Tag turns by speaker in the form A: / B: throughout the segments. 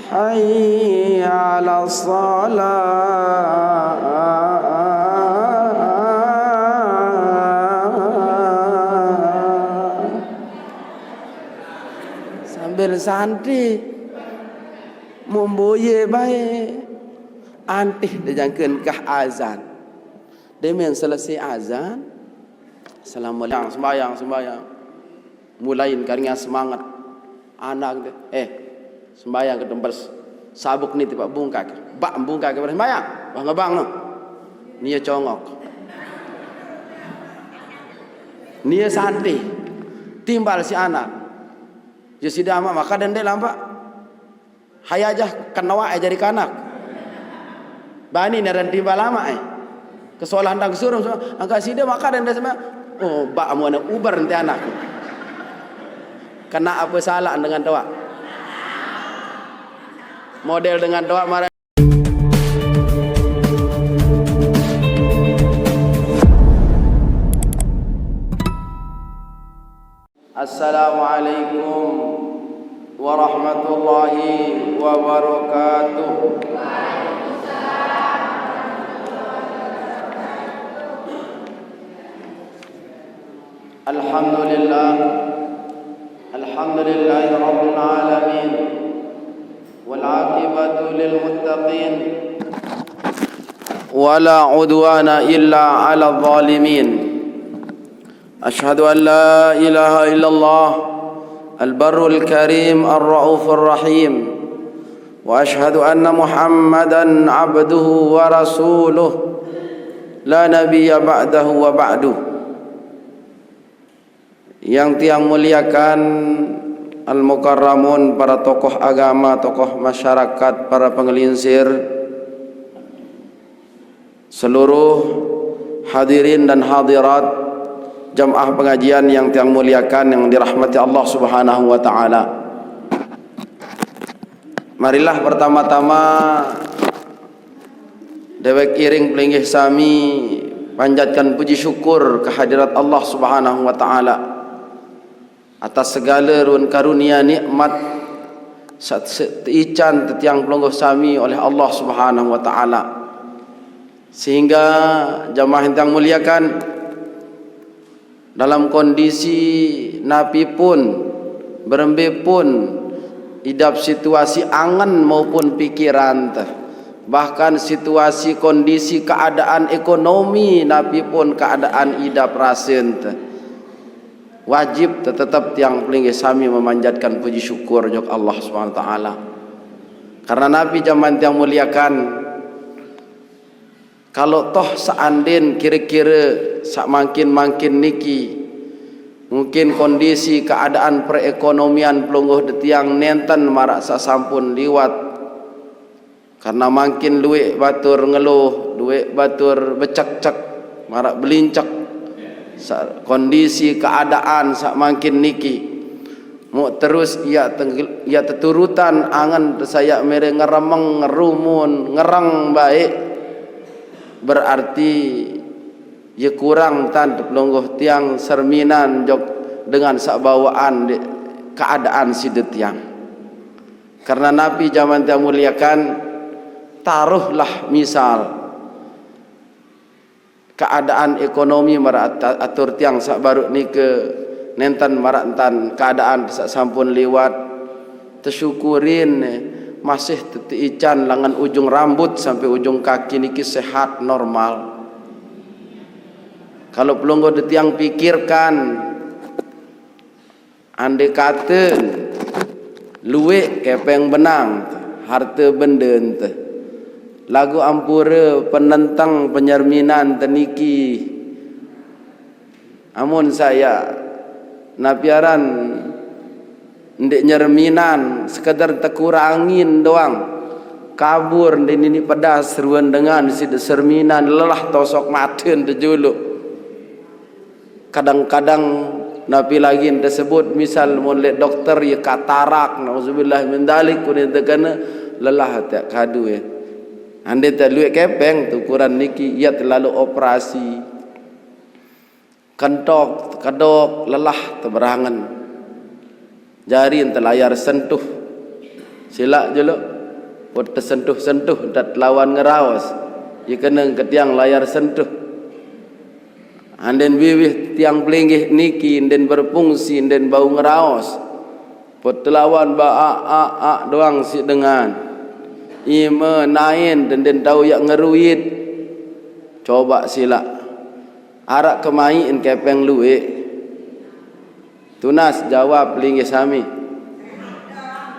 A: حي على الصلاة. Sambil santri memboye baik antih dijangkeun kah azan. Demian selesai azan, assalamualaikum, sembahyang. Mulain karena semangat anak sembahyang ke tempat sabuk ni tiba bungkak. Bak bungkak ke sembahyang. Bang ngebang no. Nia congok. Nia santri. Timbal si anak. Ya sida maka dan de lampak. Hayajah kenawa jadi kanak. Bani naran timbal lama Kesolah handang suruh angka sida maka dan de sama. Oh, bak mu anak ubar nanti anak. Kena apa salah dengan doa? Model dengan doa marah. Assalamualaikum warahmatullahi wabarakatuh. Alhamdulillahi rabbil alamin. والعاقبة للمتقين ولا عدوان إلا على الظالمين. أشهد أن لا إله إلا الله البر الكريم الرؤوف الرحيم، وأشهد أن محمدا عبده ورسوله لا نبي بعده وبعده. Yang tiang muliakan Al-Mukarramun, para tokoh agama, tokoh masyarakat, para pengelinsir, seluruh hadirin dan hadirat jamaah pengajian yang tiang muliakan, yang dirahmati Allah Subhanahu wa taala. Marilah pertama-tama dewek iring pelinggih sami panjatkan puji syukur kehadirat Allah Subhanahu wa taala atas segala ruan karunia nikmat satican tetiang pelungguh sami oleh Allah Subhanahu wa taala, sehingga jamaah yang muliakan dalam kondisi napi pun berembe pun idap situasi angan maupun pikiran bahkan situasi kondisi keadaan ekonomi napi pun keadaan idap rasen wajib tetap tiang pelinggih sami memanjatkan puji syukur jok Allah SWT. Karena Nabi zaman tiang muliakan, kalau toh seandin kira-kira sak makin niki mungkin kondisi keadaan perekonomian pelungguh detiang nenten marak sasampun liwat, karena makin duit batur ngeluh, duit batur becek-cek marak belincek, kondisi keadaan sak makin niki mau terus ia teturutan angan saya mere ngeremeng ngerumun ngerang baik, berarti ia kurang tan pelungguh tiang serminan jok dengan sak bawaan keadaan si detiang. Karena Nabi zaman tiang muliakan taruhlah misal keadaan ekonomi marak atur tiang sak baru ni ke nenten marak entan keadaan sak sampun liwat tersyukurin masih tetiican langan ujung rambut sampai ujung kaki niki sehat normal. Kalau pelungguh detiang pikirkan andai kata luwe kepeng benang harta benda ente lagu ampura penentang penyerminan teniki, amun saya napiaran ndek nyerminan sekedar tekurangin doang kabur ini pedas seruan dengan si serminan lelah tosok maten terjuluk. Kadang-kadang napi lagi tersebut misal mulai dokter ya katarak nauzubillah min dalik kuning tekana lelah tak kadu ande tak luik kepeng tu ukuran niki ia terlalu operasi kentok kedok lelah terberangan jari ente layar sentuh silak je lo pot tersentuh-sentuh dat lawan ngeraos ye kena ke tiang layar sentuh anden bibih tiang pelinggih niki den berfungsi den bau ngeraos pot lawan ba a doang si dengan ima nain den tahu yak ngeruit coba sila arak kemain kepeng luwe tunas jawab pelinggih sami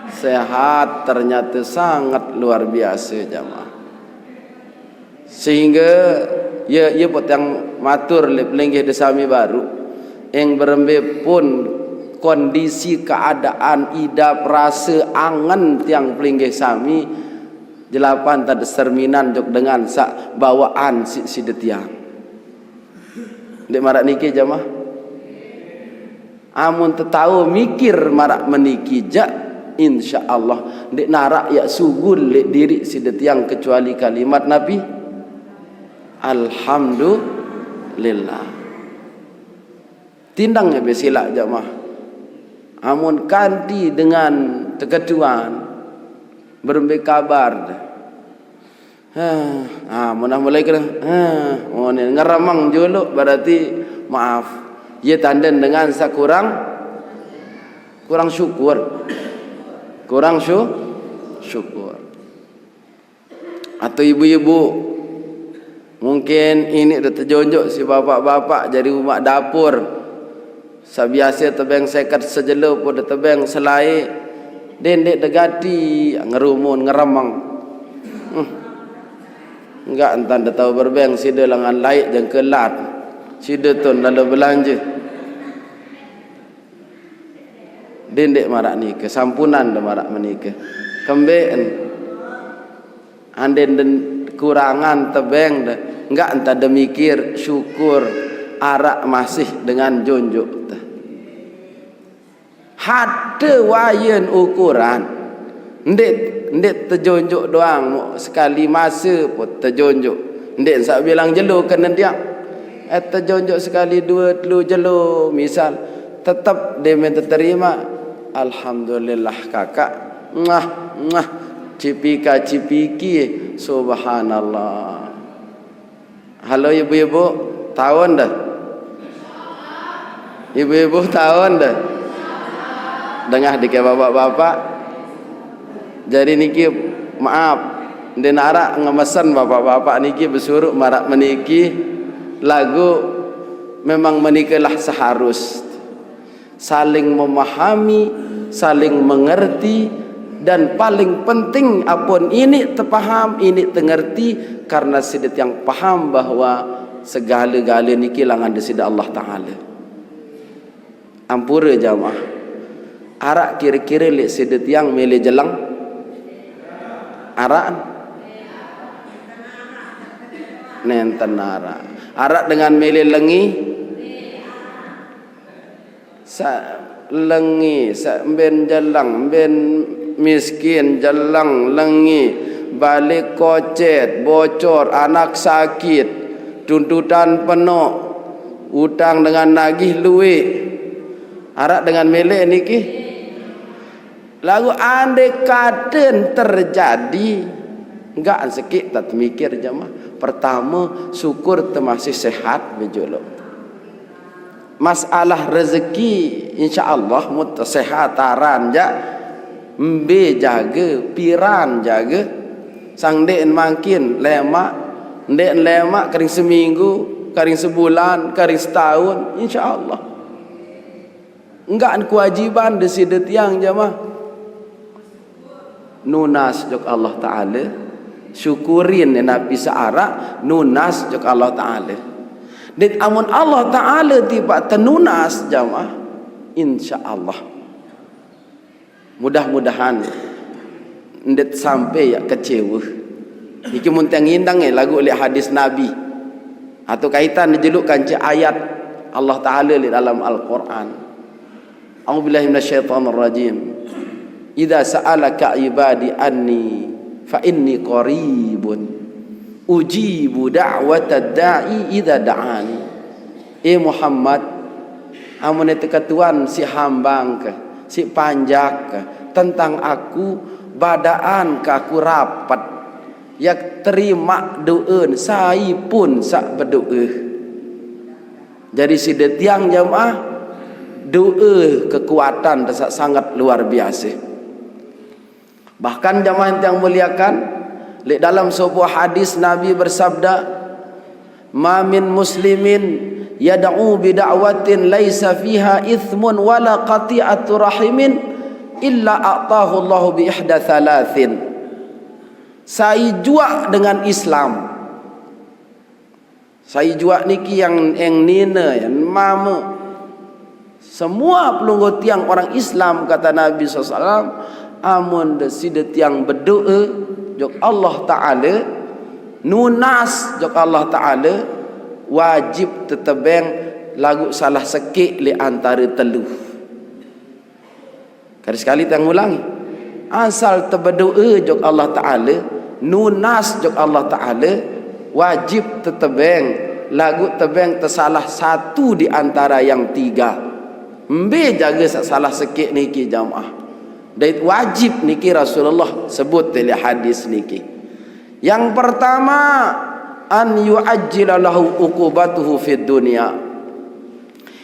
A: sehat ternyata sangat luar biasa jamaah sehingga ya pot yang matur le pelinggih desami baru yang berembe pun kondisi keadaan idap rasa angan tiang pelinggih sami jelapan tadi serminan jok dengan sak bawaan si detiang dek marak niki jamaah amun tetau mikir marak meniki jak insyaallah dek narak ya sugul le diri si detiang kecuali kalimat Nabi alhamdulillah tindangnya besila jamaah amun kanti dengan teketuan berembe kabar munah mulai kena ngeramang jolo berarti maaf ia tanden dengan sakurang syukur syukur atau ibu-ibu mungkin ini dah terjonjok si bapak-bapak jadi umat dapur sabiasa tebeng sekat sejelo pun dah tebeng selai dendek degati ngerumun ngeramang enggak entan dah tahu berbeng sida langan laik jang kelat sida tun dalam belanja dendek marak ni kesampunan dah marak menikah kembeen anden den kurangan tebeng dah enggak entah demikir syukur arak masih dengan jonjok dah hada wayan ukuran ndek terjonjok doang sekali masa pun terjonjok ndek sak bilang jelo kena dia terjonjok sekali dua telu jelo misal tetap dia minta terima alhamdulillah kakak cipiki subhanallah. Halo ibu-ibu tahun dah ibu-ibu tahun dah dengah dike bapak-bapak jadi niki maaf den arak ngemesan bapak-bapak niki bersuruh marak meniki lagu memang menikalah seharus saling memahami, saling mengerti, dan paling penting apun ini terpaham, ini tengerti karena sidet yang paham bahwa segala-gala ni kilangan di sida Allah Ta'ala. Ampura jamaah arak kira-kira lek sidet yang mele jelang arak nenten arak dengan mele lengi lengi ben jalang ben miskin jalang lengi balik kocet bocor anak sakit tuntutan penuh utang dengan nagih luwe arak dengan melek niki lagu andai kata terjadi enggak sikit tak mikir jemaah pertama syukur termasih sehat bejolok masalah rezeki insyaallah mutasehataran ja mbe jaga piran jaga sang dek makin lemak dek lemak kering seminggu kering sebulan kering setahun insyaallah enggak kewajiban desidet yang jamaah nunas jok Allah Ta'ala syukurin Nabi seara nunas jok Allah Ta'ala dan amun Allah Ta'ala tiba tenunas jamaah insyaallah mudah-mudahan ndet sampai ya kecewa iki muntang indang lagu oleh hadis Nabi atau kaitan dijelukkan ce ayat Allah Ta'ala di dalam Al-Quran. A'udzubillahi minasyaitonir rajim. Idza sa'alaka ibadi anni fa inni qaribun ujibu da'watad da'i idza da'ani. Muhammad amun itu ketuan si hambang ke si panjak ke tentang aku badaan ke aku rapat yak terima doa saya pun sak berdoa. Jadi si tiang jamaah doa kekuatan sangat luar biasa. Bahkan jamaah yang muliakan, dalam sebuah hadis Nabi bersabda, "Ma min muslimin yad'u bi da'watin laisa fiha ithmun wala qati'atu rahimin illa a'tahu Allah bi ihda thalathin." Saya jua dengan Islam. Saya jua niki yang nina yang mama. Semua pelunggu tiang orang Islam kata Nabi SAW, amun desidet yang berdoa jok Allah Ta'ala, nunas jok Allah Ta'ala, wajib tetebeng lagu salah sekik li antara teluh. Sekali tang ulangi, asal terberdoa jok Allah Ta'ala, nunas jok Allah Ta'ala, wajib tetebeng lagu tebeng tersalah satu di antara yang tiga. Mbe jaga salah sikit niki jamaah. Dan wajib niki Rasulullah sebut dalam hadis niki. Yang pertama, an yu'ajjila lahu uqubatuhu fid dunya.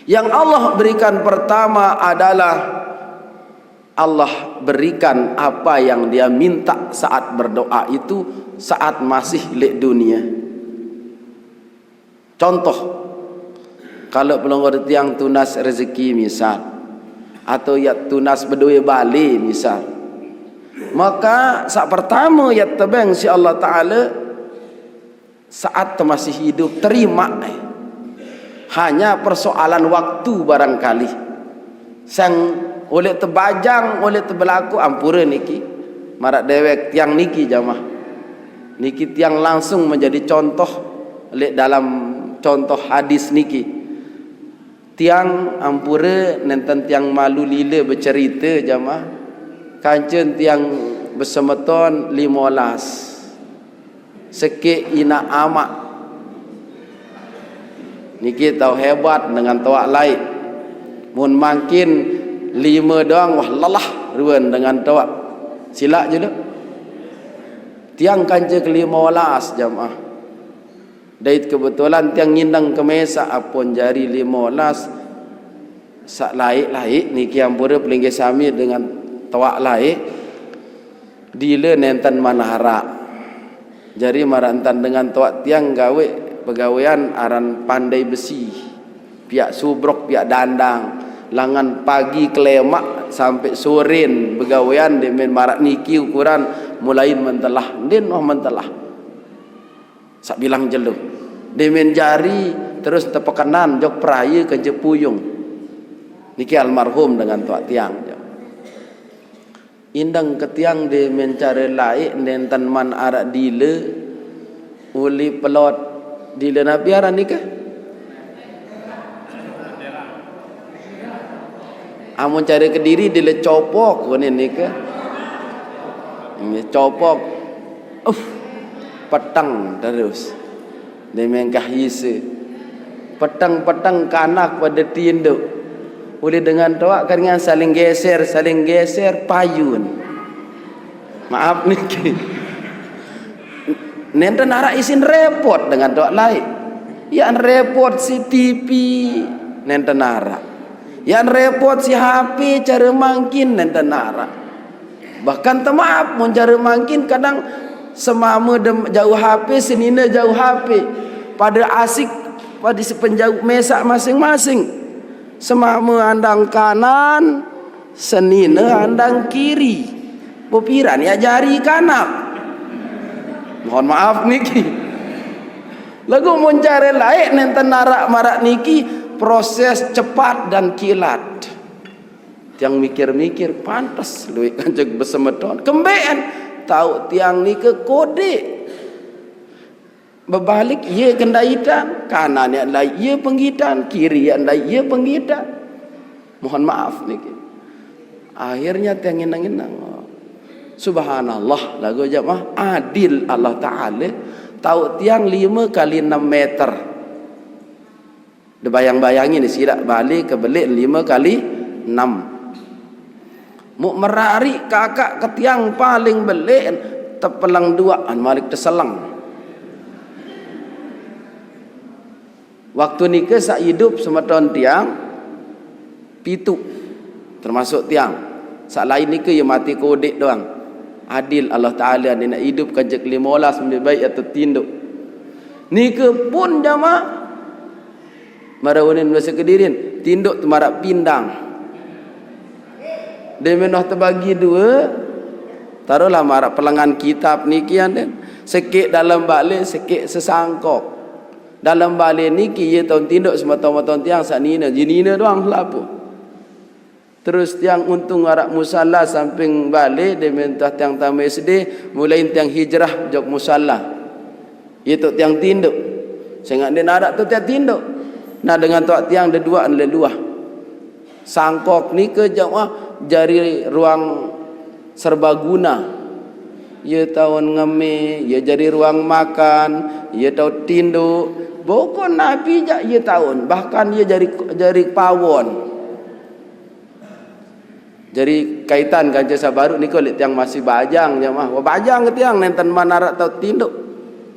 A: Yang Allah berikan pertama adalah Allah berikan apa yang dia minta saat berdoa itu saat masih di dunia. Contoh, kalau pelonggor tiang tunas rezeki misal, atau ya tunas berdoa balik misal, maka saat pertama ya tebeng si Allah Ta'ala saat masih hidup terima. Hanya persoalan waktu barangkali sang oleh terbajang, oleh terbelaku ampura niki marak dewek tiang niki jamaah niki tiang langsung menjadi contoh dalam contoh hadis niki. Tiang ampura nenten tiang malu lila bercerita jamaah kancen tiang bersemeton 15 sekik ina amak niki tahu hebat dengan tawak lain mun makin 5 doang wah lelah ruan dengan tawak silak je dah tiang kancen ke-15 jamaah. Dait kebetulan tiang ngindang ke mesa apun jari 15 sak laik-laik niki ampura pelinggi sami dengan tawak laik dila nenten manahara. Jadi marantan dengan tawak tiang gawe pegawaian aran pandai besi. Pihak subrok, pihak dandang. Langan pagi kelemak sampai soren pegawaian demen marak niki ukuran mulai mentelah. Din mentelah. Sak bilang jelu demen jari terus tepekanan jok peraya ke jepuyung niki almarhum dengan tuak tiang indang ke tiang demen cara laik nenten man arak dile uli pelot dile nabi aran nikah amun cari kediri dile copok konen nikah copok petang terus demen kahyise petang-petang kanak pada tinduk boleh dengan tawak kan saling geser payun maaf niki nenten arah isin repot dengan tawak lain yang repot si TV nenten arah yang repot si HP cara mangkin nenten arah bahkan maaf mun cara mangkin kadang semama jauh HP senina jauh HP pada asik pada sepenjauh mesak masing-masing semama andang kanan senina andang kiri pepiran ya jari kanan mohon maaf niki lagu mencari laik nenten narak marak niki proses cepat dan kilat yang mikir-mikir pantas luik kanjeng besemeton kembean tahu tiang ni ke kode berbalik ia kendaitan kanan yang lain ia penggitan kiri yang lain ia penggitan mohon maaf ni akhirnya tiang inang-inang subhanallah lagu jamaah adil Allah Ta'ala tahu tiang 5 kali 6 meter dibayang-bayangin sidak balik ke belik 5 kali 6 Mu merari kakak ke tiang paling belik tepelang duaan malik terselang. Waktu nikah sak hidup semeton tiang pitu termasuk tiang. Sak lain nikah ya mati kodik doang. Adil Allah Taala dia nak hidup kajak 15 lebih baik atau tinduk. Nikah pun jamaah marawanin bahasa Kedirin tinduk temarak pindang. Dia menah terbagi dua, taruhlah marak pelangan kitab ni kian den. Sikit dalam balik, sikit sesangkok. Dalam balik ni kia tahun tinduk semua tahun tiang sak nina, jinina doang lapu. Terus tiang untung arak musalla samping balik dia mentah tiang tamu SD, mulai tiang hijrah jok musalla. Itu tiang tinduk. Sehingga dia narak tu tiang tinduk. Nah dengan tuak tiang ada dua leluah. Sangkok ni ke jamaah jari ruang serbaguna. Ia tahun ngemi, ia jadi ruang makan, ia tahu tinduk. Bukan Nabi jak ia tahun, bahkan ia jadi pawon. Jadi kaitan kan jasa baru ni kulit yang masih bajang jamaah. Wah bajang ke tiang nenten manarak tahu tinduk.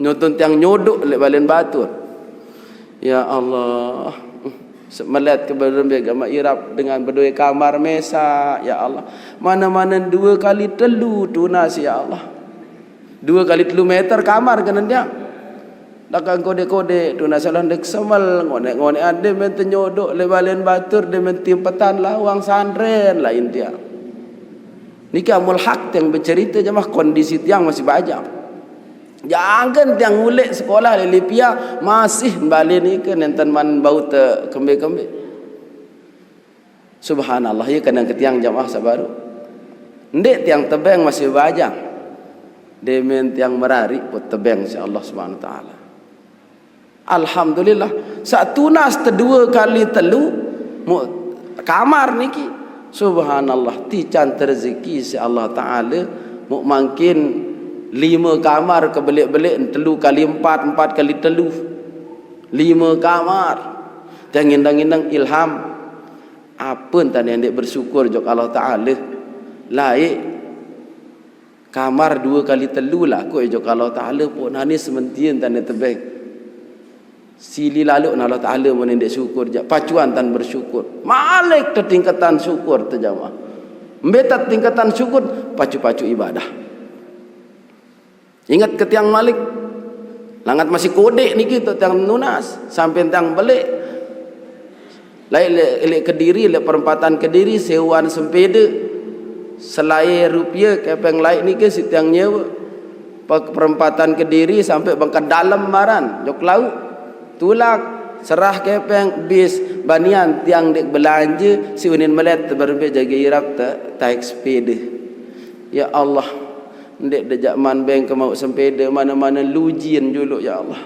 A: Nyutun tiang nyoduk lek balen batur. Ya Allah. Melihat keberadaan agama Irab dengan berdua kamar mesa, ya Allah. Mana-mana 2 kali telu tunas, ya Allah. 2 kali 3 meter kamar kena dia. Dakang kode-kode tunas salah dek semel ngone-ngone ade men nyodok lebalen batur de men timpetan lawang sandren lain dia. Niki amul hak yang bercerita jemaah kondisi tiang masih bajang. Jangan tiang mulai sekolah lelipia masih balik ni ke nenten man bau te kembe-kembe. Subhanallah ya kadang ke tiang jamaah sabaru. Ndek tiang tebeng masih bajang. Demen tiang merari put tebeng insyaallah subhanahu wa taala. Alhamdulillah sak tunas te 2 kali telu kamar niki. Subhanallah ti can rezeki si Allah taala mu makin 5 kamar ke belik-belik 3 kali 4 kali 3 5 kamar dan indang-indang ilham apa tadi yang bersyukur jok Allah Ta'ala laik kamar 2 kali 3 lah aku jok Allah Ta'ala pun hani sementian tadi tebeng sili lalu Allah Ta'ala menindek syukur jak pacuan tan bersyukur malik ke tingkatan syukur terjamah mbetat tingkatan syukur pacu-pacu ibadah. Ingat ke tiang Malik langat masih kodek ni kita tiang nunas sampai tiang balik lain Kediri le perempatan Kediri sewaan sempeda selai rupiah kepeng lain ni ke si tiang nyewa perempatan Kediri sampai bangkat dalam maran jok laut tulak serah kepeng bis banian tiang dek belanja si unin melet berbe jaga Irab taik sepeda. Ya Allah ndek dejak man beng ke mau sempeda mana-mana lujin juluk ya Allah.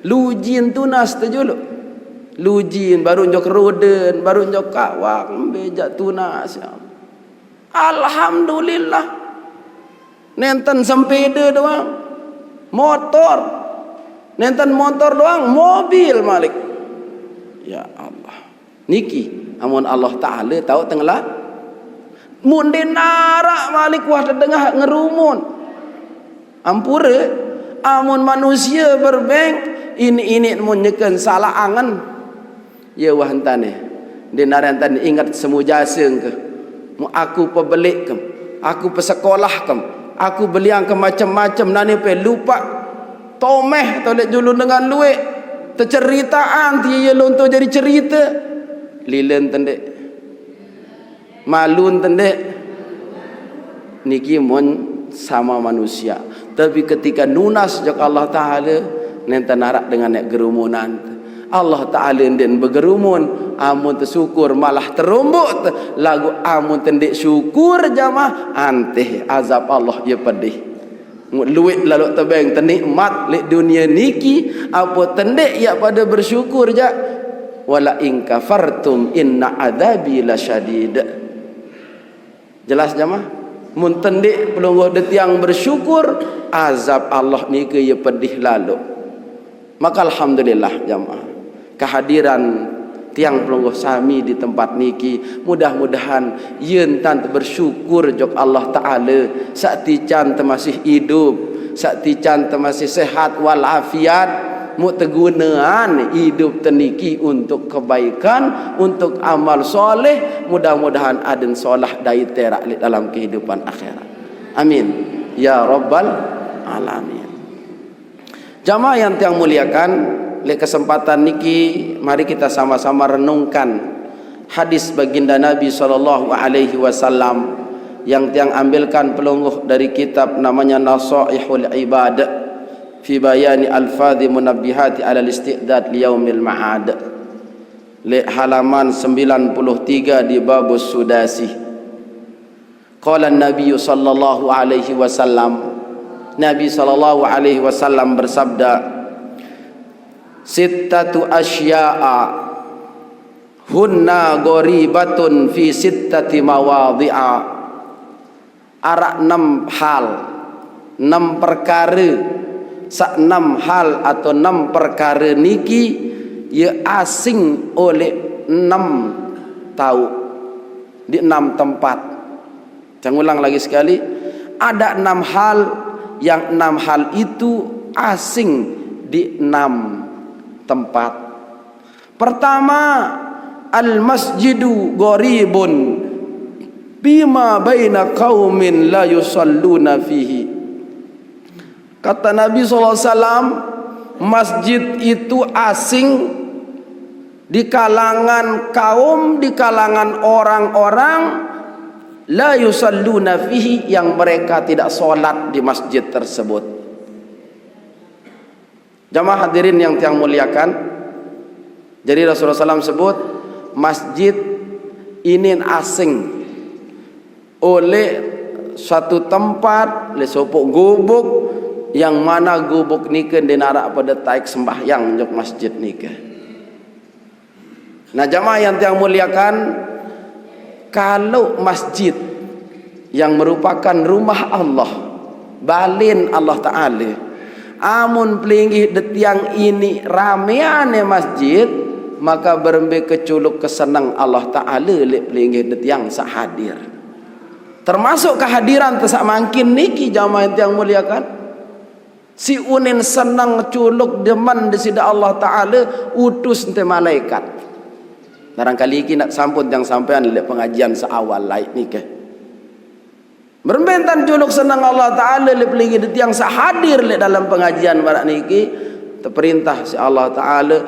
A: Lujin tunas tu juluk. Lujin baru njok roden, baru njok kawang bejak tunas ya Allah. Alhamdulillah. Nenten sempeda doang. Motor. Nenten motor doang, mobil Malik. Ya Allah. Niki amun Allah Taala tahu tenggelam munde narak Malik wah tengah ngerumun ampure amun manusia berbeng ini mun nyeken salah angan ya wah entane de narantan ingat semu jaseng ke mu aku pebelik kem aku pesekolah kem aku beliang ke macam-macam nani pe lupa tomeh tolek julu dengan luwe terceritaan tiye lonto jadi cerita lilen tendek malun tendek niki mon sama manusia tapi ketika nunas jak Allah Taala nenten narak dengan nek gerumunan Allah Taala den bergerumun amun tersyukur malah terumbuk lagu amun tendek syukur jamaah anteh azab Allah ya pedih luit lalu tebeng tenikmat lek dunia niki apa tendek ya pada bersyukur jak wala in kafartum inna adzabi lasyadid. Jelas jamaah mun tendik pelungguh detiang bersyukur azab Allah ni ke ya pedih lalu. Maka alhamdulillah jamaah kehadiran tiang pelungguh sami di tempat niki, mudah-mudahan yen tan bersyukur jok Allah Taala sakti can masih hidup, sakti can masih sehat walafiat, mu tegunaan hidup teniki untuk kebaikan, untuk amal soleh, mudah-mudahan aden solah dai terak dalam kehidupan akhirat. Amin ya rabbal alamin. Jamaah yang tiang muliakan, le kesempatan niki mari kita sama-sama renungkan hadis baginda Nabi sallallahu alaihi wasallam yang tiang ambilkan pelungguh dari kitab namanya Nasaihul Ibad fi bayani alfadhi munabbihati ala al-istidad li yaumil ma'ad, le halaman 93 di babus sudasi. Qala an-nabiy sallallahu alaihi wasallam, Nabi sallallahu alaihi wasallam bersabda, sittatu asya'a hunna ghoribatun fi sittati mawadhi'a. Arak 6 hal, 6 perkara, sak 6 hal atau 6 perkara niki ia asing oleh 6 tahu di 6 tempat. Saya ulang lagi sekali, ada 6 hal yang 6 hal itu asing di 6 tempat. Pertama, al-masjidu gharibun bima baina qaumin la yusalluna fihi. Kata Nabi SAW, masjid itu asing di kalangan kaum, di kalangan orang-orang la yusalluna fihi, yang mereka tidak solat di masjid tersebut. Jamaah hadirin yang tiang muliakan, jadi Rasulullah SAW sebut masjid ini asing oleh suatu tempat, oleh sopok gubuk, yang mana gubuk nikah dinarak pada taik sembahyang jok masjid nikah. Nah jamaah yang tiang muliakan, kalau masjid yang merupakan rumah Allah, balin Allah Ta'ala, amun pelinggih detiang ini rameane masjid, maka berembe keculuk kesenang Allah Ta'ala lek pelinggih detiang sahadir. Termasuk kehadiran tesak mangkin niki jamaah yang muliakan, si unin senang culuk deman di sida Allah Ta'ala utus ente malaikat. Barangkali iki nak sampun yang sampean lek pengajian seawal lain nikah. Berbentan culuk senang Allah Ta'ala lek pelinggih detiang sahadir lek dalam pengajian barak niki, terperintah si Allah Ta'ala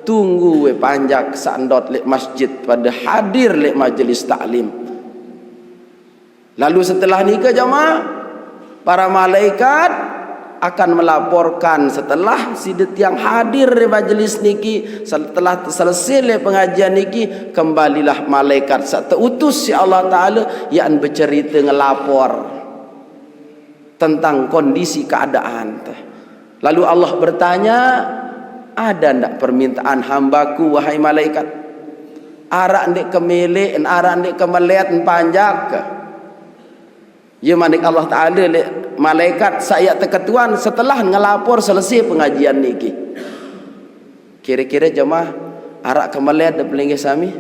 A: tunggu we panjak sandot lek masjid pada hadir lek majlis taklim. Lalu setelah nikah jamaah, para malaikat akan melaporkan setelah si yang hadir di majlis niki, setelah selesai pengajian niki, kembalilah malaikat seutus si Allah Ta'ala yang bercerita ngelapor tentang kondisi keadaan. Lalu Allah bertanya, ada ndak permintaan hambaku wahai malaikat? Arak ndak kemelek, arak ndak kemeliat panjak. Ya manik Allah Ta'ala malaikat saya terketuan setelah ngelapor selesai pengajian niki. Kira-kira jemaah arak kemeliat dan pelinggih sami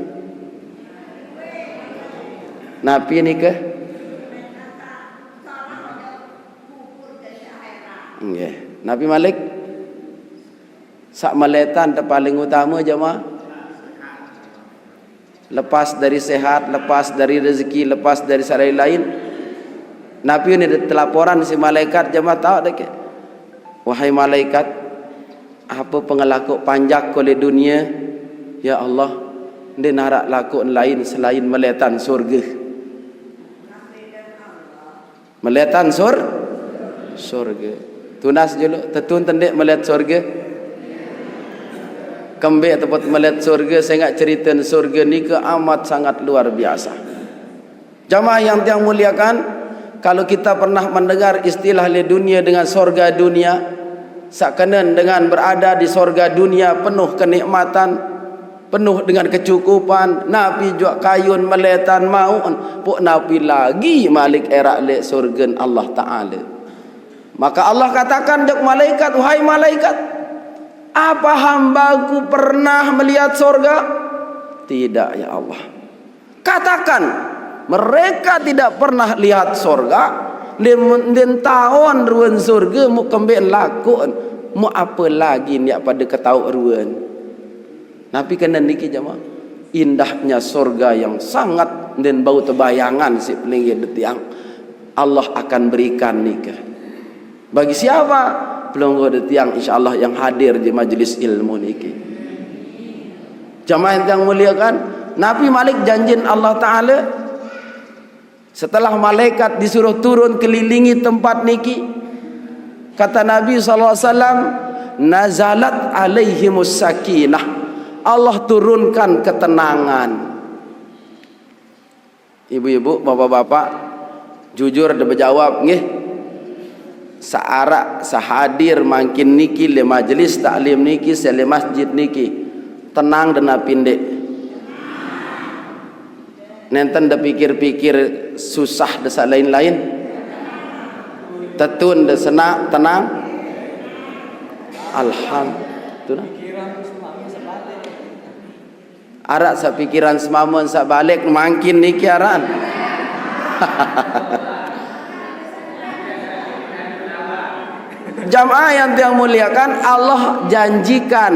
A: napi nikah? Nggih, Nabi Malik sak meletan paling utama jemaah. Lepas dari sehat, lepas dari rezeki, lepas dari sarai lain, Nabi ini ada telaporan si malaikat jemaah tahu dak. Wahai malaikat, apa pengelaku panjak oleh dunia? Ya Allah, dia narak laku lain selain meletan surga. Meletan surga. Tunas dulu, tetun tendek melihat surga. Kembali tempat melihat surga, saya nak cerita surga ni ke amat sangat luar biasa. Jamaah yang tiang muliakan, kalau kita pernah mendengar istilah di dunia dengan sorga dunia, sakanan dengan berada di sorga dunia penuh kenikmatan, penuh dengan kecukupan, Nabi juga kayun meletan maun, puk Nabi lagi malik erak le surga Allah Ta'ala. Maka Allah katakan dek malaikat, wahai malaikat, apa hambaku pernah melihat sorga? Tidak ya Allah. Katakan mereka tidak pernah lihat surga, dan tahun ruan surga mu kembali lakon, mu apa lagi ni pada ketau ruan. Nabi kena niki jemaah, indahnya surga yang sangat dan bau terbayangan si pelinggi detiang Allah akan berikan nikah. Bagi siapa? Pelunggu detiang insyaallah yang hadir di majlis ilmu niki. Jamaah yang muliakan, Nabi Malik janjin Allah Ta'ala setelah malaikat disuruh turun kelilingi tempat niki, kata Nabi SAW, nazalat alaihimus sakinah, Allah turunkan ketenangan. Ibu-ibu, bapak-bapak, jujur ada berjawab nggih, searak sehadir makin niki le majlis taklim niki sele masjid niki tenang dan pindek. Nenten dah pikir-pikir susah desa lain-lain. Tetun dah senak tenang. Alhamdulillah. Arak sa pikiran semamun sa balik makin niki aran. Jamaah yang tiang muliakan, Allah janjikan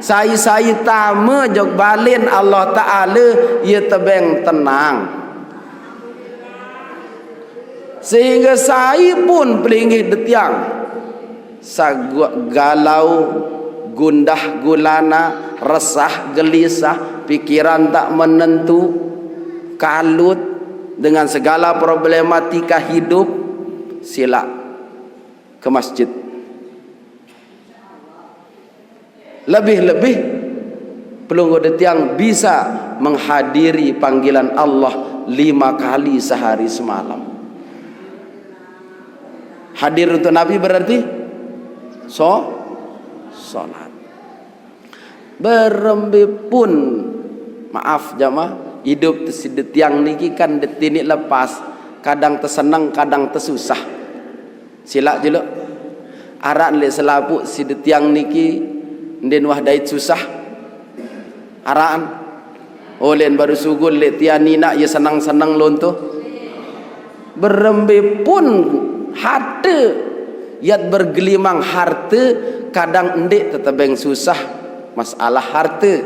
A: saya tama jog balin Allah Ta'ala ia tebeng tenang, sehingga saya pun pelinggih detiang galau, gundah gulana, resah gelisah, pikiran tak menentu, kalut dengan segala problematika hidup, sila ke masjid. Lebih-lebih pelunggu detiang bisa menghadiri panggilan Allah 5 kali sehari semalam. Hadir untuk Nabi berarti sholat. Berembe pun, maaf jamaah, hidup detiang niki kan detini lepas, kadang tersenang kadang tersusah. Sila jeluk arak le selapuk si detiang niki den wah dait susah araan olen baru sugul le tiani nak ya senang-senang lonto berembe pun harta yat bergelimang harta kadang endek tetebeng susah masalah harta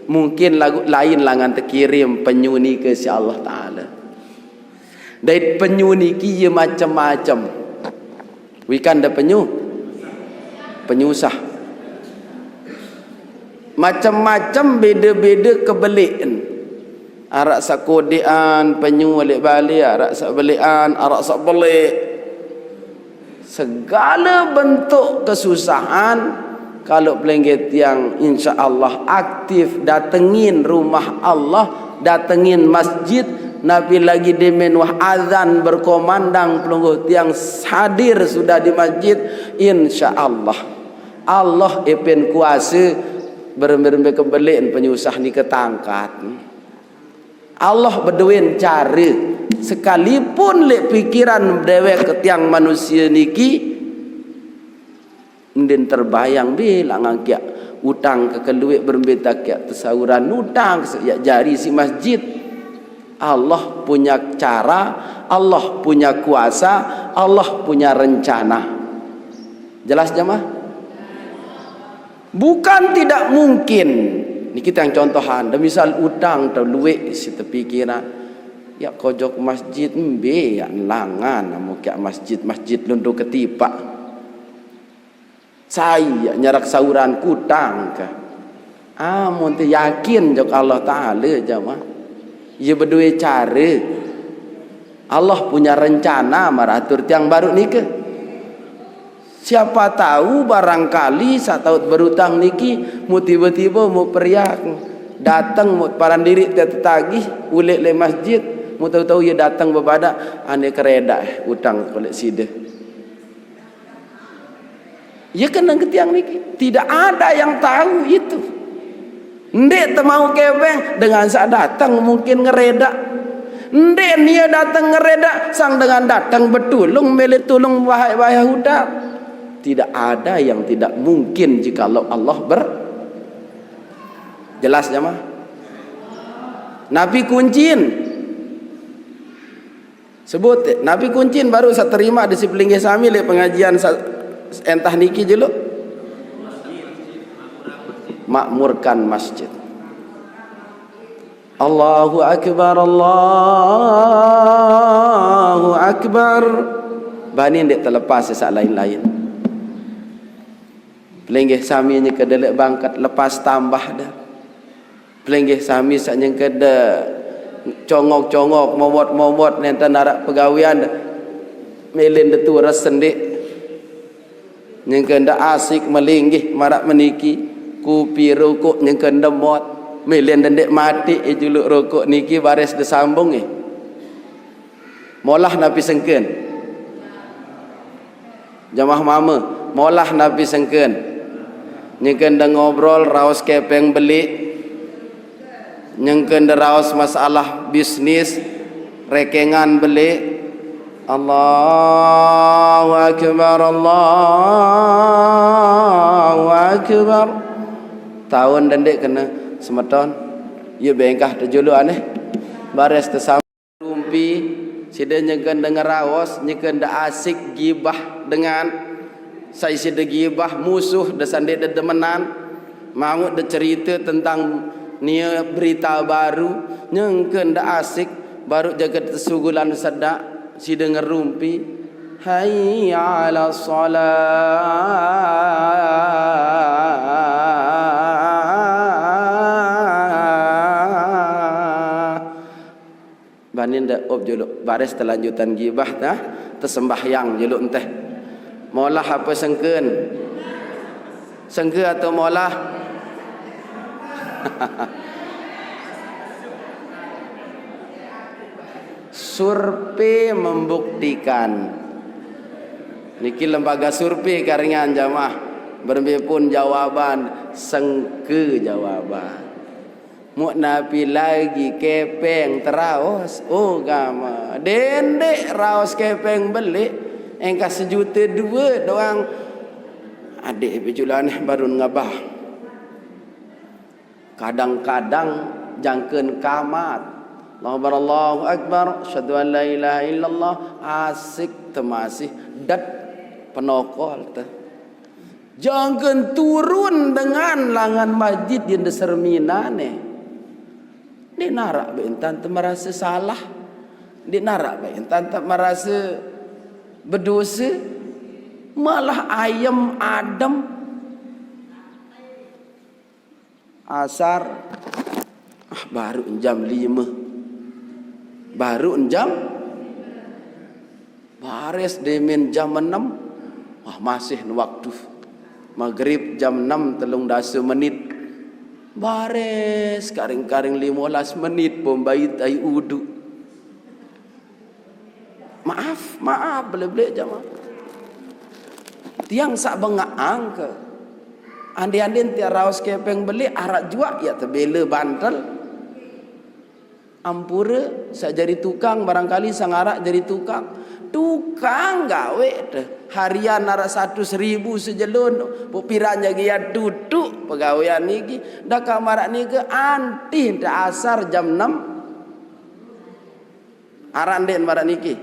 A: mungkin lagu lain langan terkirim penyuni ke si Allah Ta'ala. Dait penyuni ki ya macam-macam wikan da penyusah macam-macam, beda-beda kebelian. Arak sak kodean penyu balik-balik, arak sak belian, arak sak belik, segala bentuk kesusahan. Kalau pelengget yang insya Allah aktif datengin rumah Allah, datengin masjid, Nabi lagi demen wah azan berkomandang, pelunggu tiang hadir sudah di masjid, insya Allah Allah epen kuasa berembe-rembe kebelian penyusah ni ketangkat. Allah berduin cara sekalipun lek pikiran dewek ketiang manusia niki ndin terbayang bilang ngak utang ke keluik berembe tak tersauran utang ya jari si masjid. Allah punya cara, Allah punya kuasa, Allah punya rencana. Jelas jemaah? Bukan tidak mungkin. Ini kita yang contohan. Dan misal utang terluik si terpikiran. Ya kojok masjid mbe ya langan mau ke masjid lundu ketipak. Saya nyarak sauran kutang ke. Mun te yakin jok Allah Ta'ala jamaah. Ia berdua cara. Allah punya rencana maratur tiang baru ni ke. Siapa tahu barangkali saat tahu berutang niki mu tiba-tiba mu periak datang mu paran diri tetagih ulik le masjid mu tahu-tahu ia datang berbada ane kereda utang kolek sida. Ya kena ketiang niki tidak ada yang tahu itu. Ndek temau kebeng dengan saat datang mungkin ngereda. Ndek dia datang ngereda sang dengan datang betulung mele tulung bahaya hudak. Tidak ada yang tidak mungkin jikalau Allah jelas jemaah. Nabi kuncin. Sebut Nabi kuncin baru saya terima di Sipelinggih sami le pengajian entah niki jeluk. Makmurkan masjid. Allahu akbar, Allahu akbar. Bani ndak terlepas sesak lain-lain. Pelinggih sami nya kedelek bangkat lepas tambah dah. Pelinggih sami saknya kede congok-congok momot-momot nenta narak pegawian melin detu resendik yang kenda asik melinggih marak meniki kupi rokok yang kenda mot melin dendek mati juluk rokok niki baris disambung molah napi sengken jamaah mama molah napi sengken yang kenda ngobrol raos kepeng beli yang kenderaos masalah bisnis rekengan beli. Allahu akbar, Allahu akbar. Tahun dendek kena semeton ya bengkah terjulu aneh bares tersambung rumpi sida nyekan dengar raos nyekan da asik gibah dengan saya sida gibah musuh da sande da demenan mau da cerita tentang nia berita baru nyengkeun da asik baru jaga tersugulan sedak si denger rumpi hayya 'ala shalah banin da ob juluk baris terlanjutan gibah tah tersembahyang juluk enteh molah apa sengkeun sengke atau molah survei membuktikan niki lembaga survei karingan jamaah berpun jawaban sengke jawaban mu nabi lagi kepeng teraos oh gama dendek raos kepeng beli engkau 1,2 juta doang adik bejulan baru ngabah kadang-kadang jangkeun kamat Allahu akbar asyhadu an la ilaha illallah asik temasih dat penokol teh jangkeun turun dengan langan masjid yang deserminane di narak bentan teu merasa salah di narak bentan teu merasa berdosa malah ayam adem asar baru jam 5 baru jam baris demen jam 6 wah masih waktu maghrib jam 6 13 menit baris karing-karing 15 menit pembait ai udu maaf bele-bele jamaah tiang sak bengaang ke andi-andin tiar raos kepeng beli arak juak ya tebele bantal ampura sak jadi tukang barangkali sang arak jadi tukang gawe deh harian arak 100.000 sejelun pupiranya gia duduk pegawaian niki dah kamarak niki anti dah asar jam 6 arak den marak niki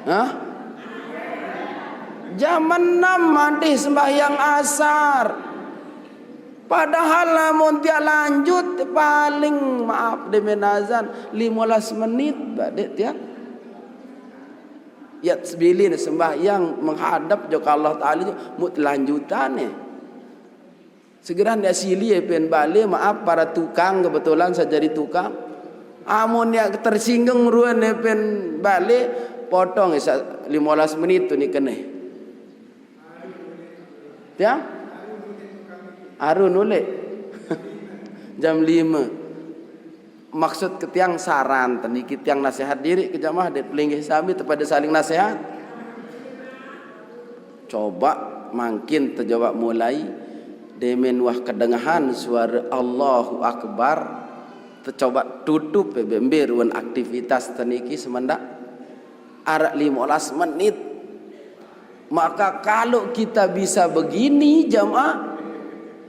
A: hah jam 6 mandi sembahyang asar padahal lamun tiak lanjut paling maaf demen azan 15 menit badek tiak ya sebilin sembahyang menghadap jo Allah Taala mut lanjutane segera ndak sili pen balik maaf para tukang kebetulan saya jadi tukang amun yang tersinggung ruan pen balik potong 15 menit tu ni kene ya arun oleh jam 5 maksud ketiang saran teniki tiang nasihat diri ke jamaah de pelinggih sami kepada saling nasihat coba mungkin terjawab mulai demen wah kedengahan suara Allahu akbar tercoba tutup bemberuan aktivitas teniki semendak arak 15 menit. Maka kalau kita bisa begini jamaah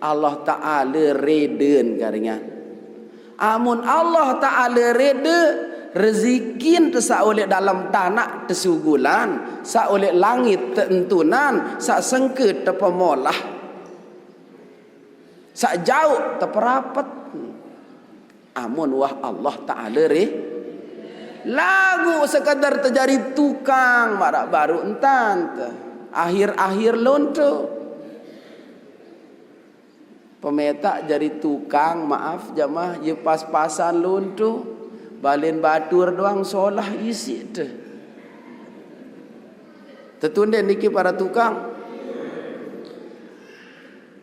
A: Allah Ta'ala reden karingan. Amun Allah Ta'ala reda, rezikin tersak oleh dalam tanah tersugulan, sak oleh langit tentunan, sak sengke terpemolah, sak jauh terperapat. Amun wah Allah Ta'ala lagu sekadar terjadi tukang marak baru entan akhir-akhir lonto pemetak jadi tukang, maaf jamaah, ye pas-pasan lonto balen batur doang solah isi teh. Tetunde niki para tukang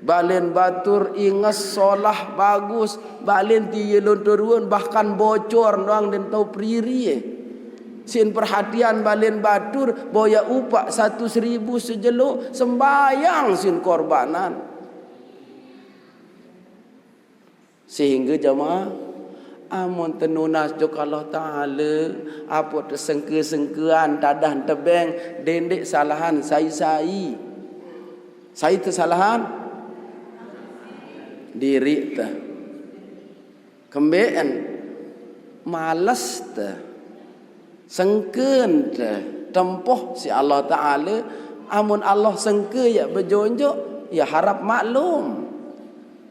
A: balen batur inges solah bagus, balen tiye lontoruan bahkan bocor doang den tau priri sin perhatian balen batur boya upak 1.000 sejelo sembayang sin korbanan. Sehingga jamaah amun tenunas jok Allah Ta'ala apa tersengke-sengkean tadah tebeng dendek salahan sai tersalahan diri teh kembeen malas teh sengken teh tempoh si Allah Ta'ala. Amun Allah sengke ya bejonjok ya harap maklum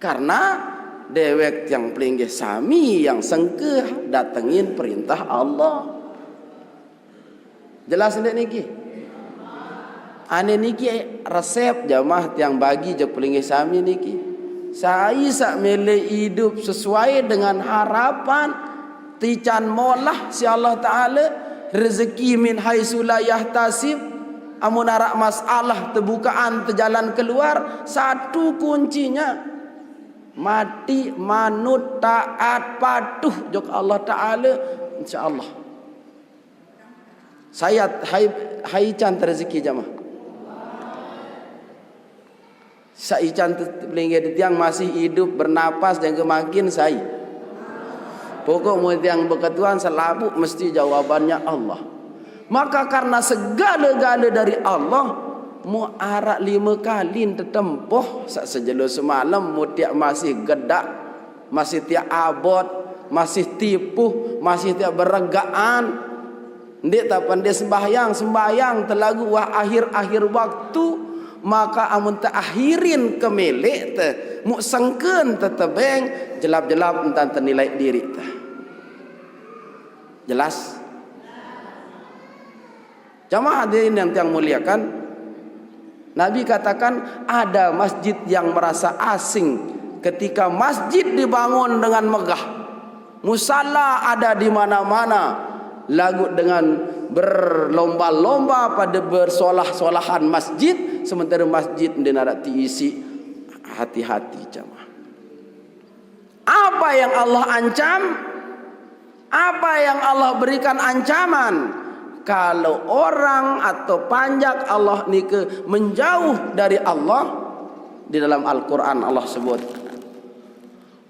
A: karena dewek yang pelinggih sami yang sengke datengin perintah Allah. Jelas ndak niki? Ane niki resep jamaah yang bagi je pelinggih sami niki. Saya sak mele hidup sesuai dengan harapan tican molah si Allah Ta'ala rezeki min haitsu la yahtasib. Amun arak masalah terbukaan terjalan keluar, satu kuncinya mati manut taat patuh jok Allah Ta'ala, insyaallah saya hai can rezeki jamaah. Saya can pelinggi tiang masih hidup bernapas dan kemakin saya pokok mau tiang berketuan selabu mesti jawabannya Allah. Maka karena segala-gala dari Allah, mu arak 5 kali tertempuh sak sejelo semalam mu tiak masih gedak, masih tiak abot, masih tipu, masih tiak beregaan. Ndik tak pandai sembahyang telagu wah akhir-akhir waktu, maka amun tak akhirin kemelek teh mu sengken tetebeng jelap-jelap entan ternilai diri teh. Jelas? Jamaah hadirin yang muliakan, Nabi katakan ada masjid yang merasa asing ketika masjid dibangun dengan megah, musalla ada di mana-mana, lagu dengan berlomba-lomba pada bersolah-solahan masjid, sementara masjid tidak diisi. Hati-hati jamaah. Apa yang Allah ancam? Apa yang Allah berikan ancaman? Kalau orang atau panjak Allah ni ke menjauh dari Allah, di dalam Al-Quran Allah sebut,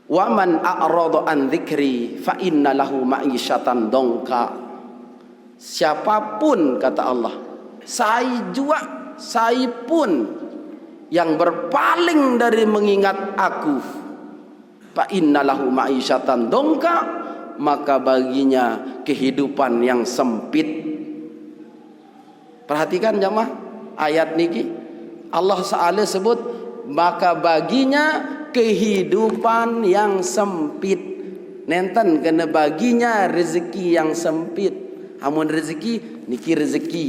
A: wa man a'rada an dzikri fa inna lahu ma'isyatan dongka. Siapapun kata Allah, saya pun yang berpaling dari mengingat aku, fa inna lahu ma'isyatan dongka, maka baginya kehidupan yang sempit. Perhatikan jamaah ayat niki, Allah Ta'ala sebut maka baginya kehidupan yang sempit. Nenten kena baginya rezeki yang sempit. Amun rezeki niki rezeki.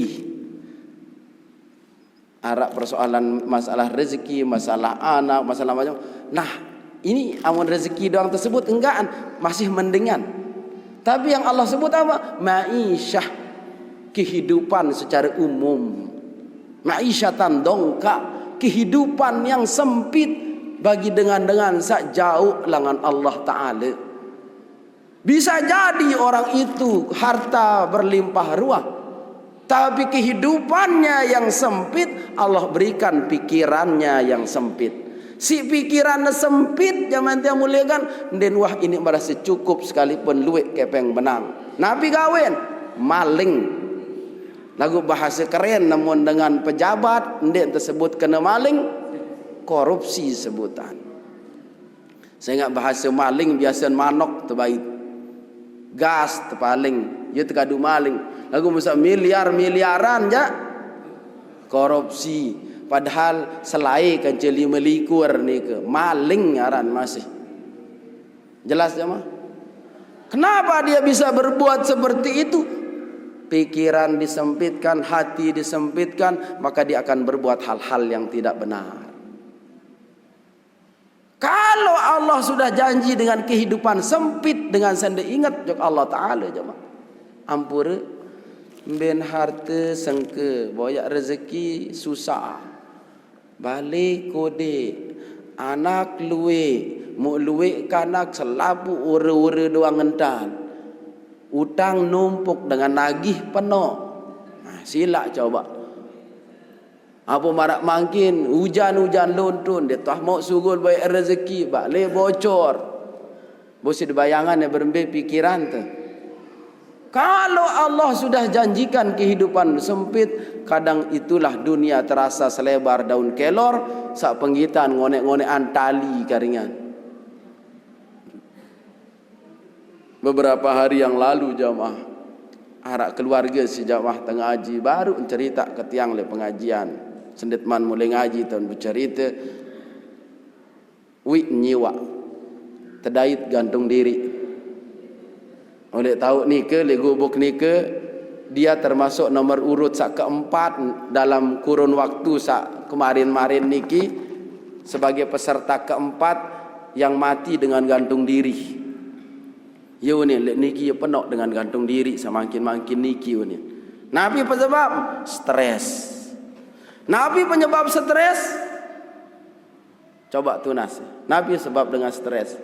A: Arak persoalan masalah rezeki, masalah anak, masalah macam. Nah, ini amun rezeki doang tersebut enggan, masih mendingan. Tapi yang Allah sebut apa? Ma'isyah, kehidupan secara umum. Ma'isyatan dongka, kehidupan yang sempit bagi dengan sak jauh langan Allah Ta'ala. Bisa jadi orang itu harta berlimpah ruah, tapi kehidupannya yang sempit, Allah berikan pikirannya yang sempit. Si pikirannya sempit zaman dia muliakan, dan wah ini merasa cukup sekalipun luwek kepeng benang. Nabi kawin maling. Lagu bahasa keren namun dengan pejabat ndek tersebut kena maling, korupsi sebutan. Saya ingat bahasa maling biasa manok terbaik. Gas terpaling, dia terkadu maling. Lagu masa miliaran je korupsi. Padahal selai kan 5 likur ni ke maling ngaran masih. Jelas jemaah? Kenapa dia bisa berbuat seperti itu? Pikiran disempitkan, hati disempitkan, maka dia akan berbuat hal-hal yang tidak benar. Kalau Allah sudah janji dengan kehidupan sempit dengan senda ingat jok Allah Ta'ala jemaah. Ampura ben harta sengke, boyak rezeki susah. Balik kode anak luwe, mu luwe kanak selapu ure-ure doang ngentan. Utang numpuk dengan nagih penuh. Nah, sila coba. Apa marak mangkin hujan-hujan lontun dia tah mau sugul baik rezeki balik bocor. Bosi bayangan yang berembe pikiran tu. Kalau Allah sudah janjikan kehidupan sempit, kadang itulah dunia terasa selebar daun kelor, sak penggitan ngonek-ngonekan tali karingan. Beberapa hari yang lalu jamaah arak keluarga si jamaah tengah haji baru cerita ke tiang le pengajian. Sendetman mulai ngaji tahun bercerita wi nyiwa terdait gantung diri oleh tahu ni ke le gubuk ni ke dia termasuk nomor urut sak keempat dalam kurun waktu sak kemarin-marin niki sebagai peserta keempat yang mati dengan gantung diri. Yo ni le niki yo penuh dengan gantung diri semakin-makin niki yo ni. Nabi penyebab stres. Nabi penyebab stres. Coba tunas. Nabi sebab dengan stres.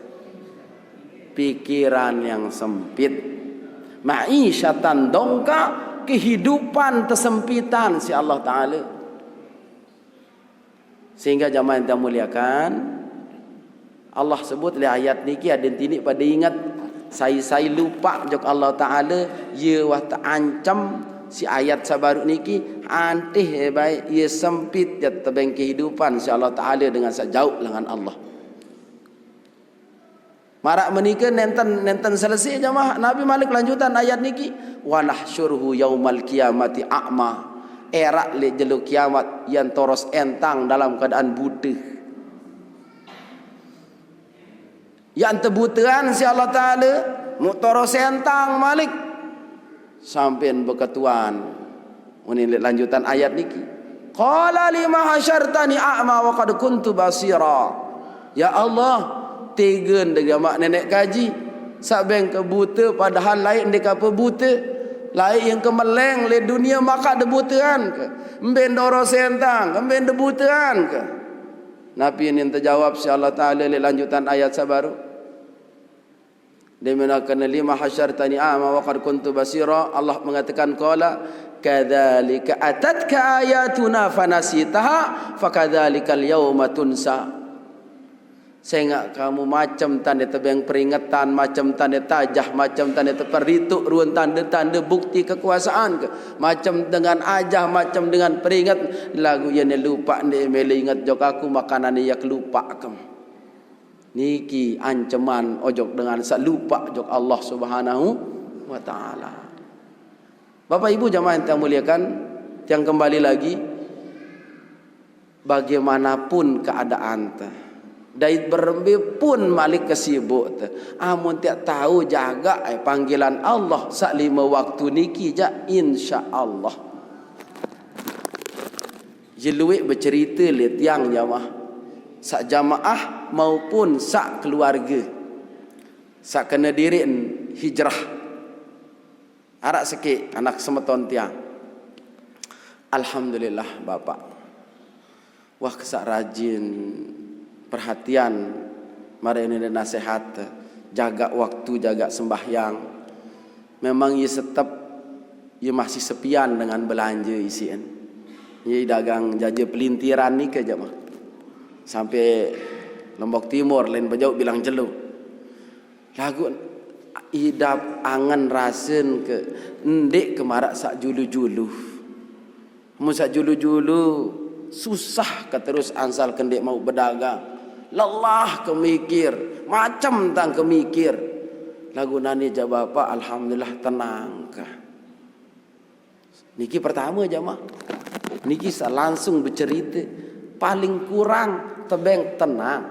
A: Pikiran yang sempit. Ma'isyatan dongka, kehidupan tersempitan si Allah Ta'ala. Sehingga jamaah yang kita muliakan, Allah sebut dalam ayat niki ada tinik pada ingat saya lupa jok Allah Ta'ala ye wah terancam si ayat sabaru niki antih baik ia sempit dia tebeng kehidupan si Allah Ta'ala dengan sejauh dengan Allah. Marak menikah nenten selesai jemaah Nabi Malik lanjutan ayat niki wa nahsyuruhu yaumal qiyamati a'ma erak le jelu kiamat yang toros entang dalam keadaan buta. Yang tebutaan si Allah Ta'ala mu toros entang Malik sampai berketuan. Ini lanjutan ayat niki. Qala lima hasyartani a'ma wa qad kuntu basira. Ya Allah, tegen dengan mak nenek kaji sabeng ke buta padahal lain dek apa buta. Lain yang kemeleng le dunia maka debutaan ke. Emben doro sentang, emben debutaan ke. Nabi yang terjawab si Allah Ta'ala le lanjutan ayat sabaru. Dia menakan lima hasyartani a'ma wa qad kuntu basira. Allah mengatakan qala kadzalika atatka ayatuna fanasitaha fakadzalikal yauma tunsa. Sehingga kamu macam tanda tebeng peringatan, macam tanda tajah, macam tanda perituk ruan tanda-tanda bukti kekuasaan ke. Macam dengan ajah, macam dengan peringat lagu yang lupa ni mele ingat jok aku makanan yang lupa kamu. Niki ancaman ojok dengan sak lupa jok Allah Subhanahu wa taala. Bapak Ibu jamaah yang kita muliakan, yang kembali lagi bagaimanapun keadaan teh. Dait berembe pun malik kesibuk teh. Amun tiak tahu jaga panggilan Allah sak 5 waktu niki ja insyaallah. Jelue bercerita le tiang jamaah sak jamaah maupun sak keluarga sak kena dirin hijrah arak sikit anak semeton tiang. Alhamdulillah bapak wah kesak rajin perhatian mari ini nasihat jaga waktu jaga sembahyang. Memang ia tetap ia masih sepian dengan belanja isian ia dagang jaja pelintiran ni ke jamaah sampai Lombok Timur lain bejauh bilang jelu lagu idap angan rasen ke ndek kemarak sak julu-julu mu sak julu-julu susah ke terus ansal kendek mau berdagang lelah kemikir, macam tang kemikir. Lagu nani jawab apa? Alhamdulillah tenang kah. Niki pertama jamaah. Niki langsung bercerita paling kurang tebeng tenang.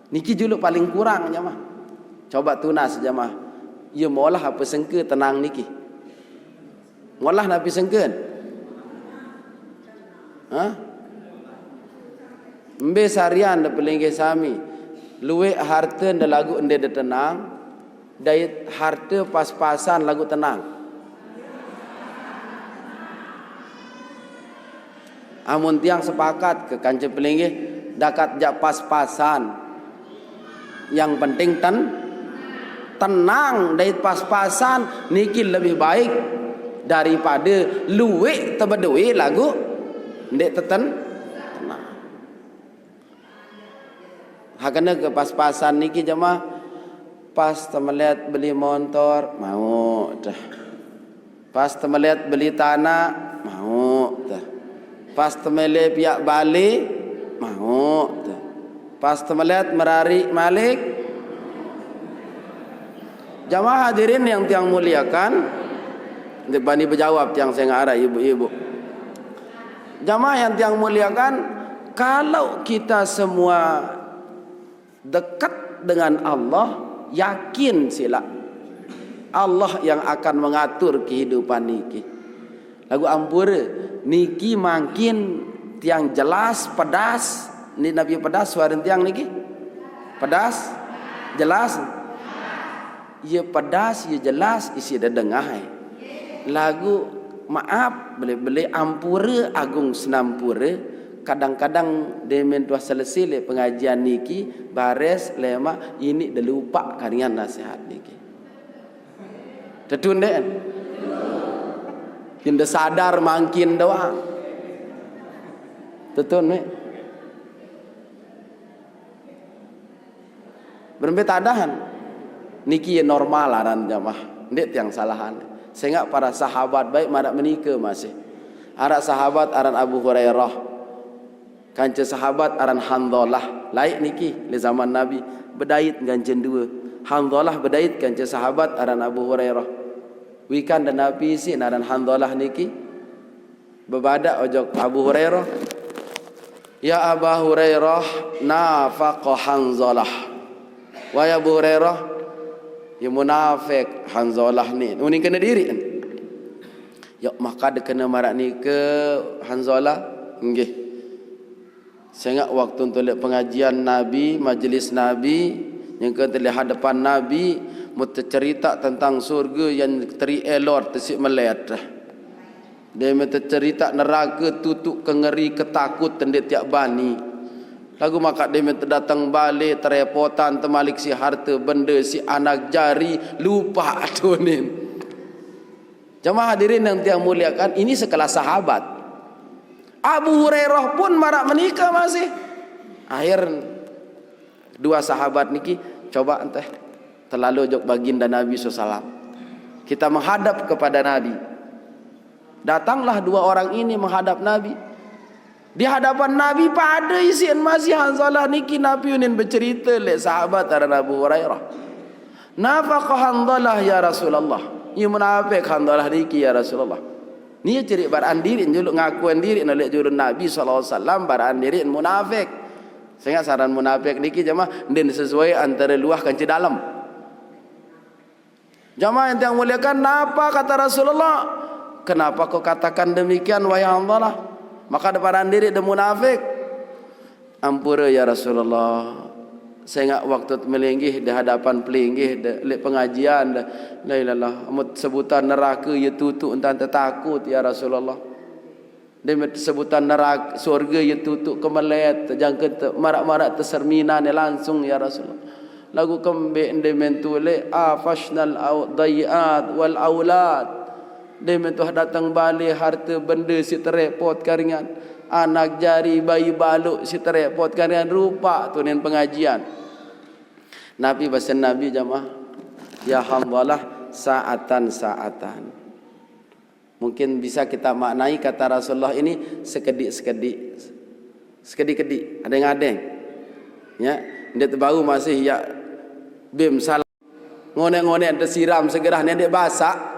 A: Niki juluk paling kurang jamaah. Coba tunas jamaah. Ya maulah apa sengke tenang niki. Maulah nabi sengkeun. Hah? Mbe sarian da pelengge sami. Luwe harta da lagu ende da tenang. Daya harta pas-pasan lagu tenang. Amun tiang sepakat ke kanca pelengge dakat jak pas-pasan. Yang penting tenang dari pas-pasan niki lebih baik daripada luwe tebedui lagu ndek tenang. Hakana ke pas-pasan niki jemaah pas temeliat beli motor mau dah. Pas temeliat beli tanah mau dah. Pas temeliat piak balik mau dah. Pas temeliat merari malik. Jamaah hadirin yang tiang muliakan, Bani berjawab tiang saya ngarah ibu-ibu. Jamaah yang tiang muliakan, kalau kita semua dekat dengan Allah, yakin sila Allah yang akan mengatur kehidupan niki. Lagu ampura niki makin tiang jelas pedas. Ni Nabi pedas suara tiang niki. Pedas, jelas. Ia pedas, ia jelas, isi dah dengar. Lagu maaf beli-beli ampura agung senampura. Kadang-kadang demen tuah selesai le pengajian niki bares lema ini dah lupa kalian nasihat niki. Tetun deh. Kita sadar makin doang. Tetun me. Berbetadahan. Niki normal aran jamaah. Ndek yang salahan. Sehingga para sahabat baik marak menikah masih. Arak sahabat aran Abu Hurairah. Kanca sahabat aran Handhalah. Laik niki le zaman Nabi bedait ganjen dua. Handhalah bedait kanca sahabat aran Abu Hurairah. Wikan dan Nabi si aran Handhalah niki bebadak ojok Abu Hurairah. Ya Abu Hurairah nafaqa Handhalah. Wa ya Abu Hurairah ya munafik Handhalah ni. Uning kena diri kan. Ya maka de kena marak ni ke Handhalah nggih. Sehingga waktu untuk pengajian Nabi, majlis Nabi, yang kita hadapan Nabi, muta cerita tentang surga yang teri elor tersik melet. Dia muta cerita neraka tutup kengeri ketakut tendek tiap bani. Lagu maka dia muta datang balik terepotan temalik si harta benda si anak jari lupa atunin. Jemaah hadirin yang tiang muliakan, ini sekelas sahabat. Abu Hurairah pun marak menikah masih. Akhir dua sahabat niki coba entah terlalu jok baginda Nabi SAW. Kita menghadap kepada Nabi. Datanglah dua orang ini menghadap Nabi. Di hadapan Nabi pada isian masih Handhalah niki Nabi unin bercerita le sahabat aran Abu Hurairah. Nafaqa Handhalah ya Rasulullah. Ia munafik Handhalah niki ya Rasulullah. Ni ciri barang diri juluk ngakuan diri oleh jurun Nabi sallallahu alaihi wasallam barang diri munafik. Sehingga saran munafik niki jemaah den sesuai antara luah kanci dalam. Jemaah yang muliakan, napa kata Rasulullah? Kenapa kau katakan demikian wahai Handhalah? Maka ada barang diri de munafik. Ampura ya Rasulullah. Sehingga waktu melinggih di hadapan pelinggih di pengajian la ilaha amut sebutan neraka ya tutup entan takut ya Rasulullah. Dia sebutan neraka surga ya tutup kemelet jangka marak-marak terserminan langsung ya Rasulullah. Lagu kembe ende mentule afashnal dayat wal aulad. Dia mentuh datang balik harta benda si terepot karingan. Anak jari bayi baluk si terepot karingan rupa tu nen pengajian. Nabi bahasa Nabi jamaah, ya Handhalah saatan. Mungkin bisa kita maknai kata Rasulullah ini sekedik-kedik. Ada yang Ya, dia baru masih ya bim salah ngonek-ngonek tersiram segera dia basah.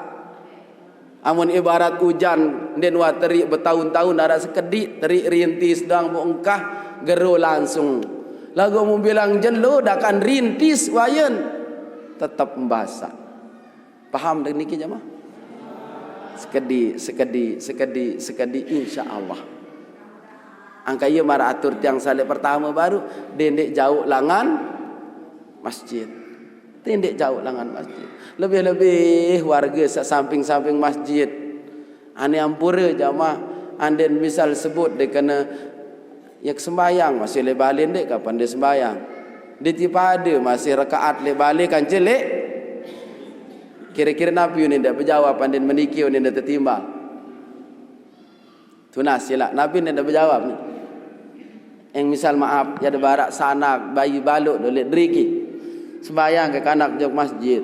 A: Amun ibarat hujan den wa terik bertahun-tahun ada sekedik terik rintis sedang bongkah geru langsung. Lagu mu bilang jelo dah kan rintis wayen tetap membasah. Paham dak niki jemaah? Sekedi insya-Allah. Angka ieu mara atur tiang saleh pertama baru dendek jauh langan masjid. Dendek jauh langan masjid. Lebih-lebih warga samping-samping masjid. Ane ampura jamaah anden misal sebut dia kena yak sembayang masih le balik dek kapan dia sembayang. Dia tiba ada masih rakaat le balik kan jelek. Kira-kira Nabi ni dah berjawab anden meniki ni dah tertimbang. Tunas sila Nabi ni dah berjawab ni. Yang misal maaf ya ada barak sanak bayi baluk dolek driki. Sembayang ke kanak jok masjid.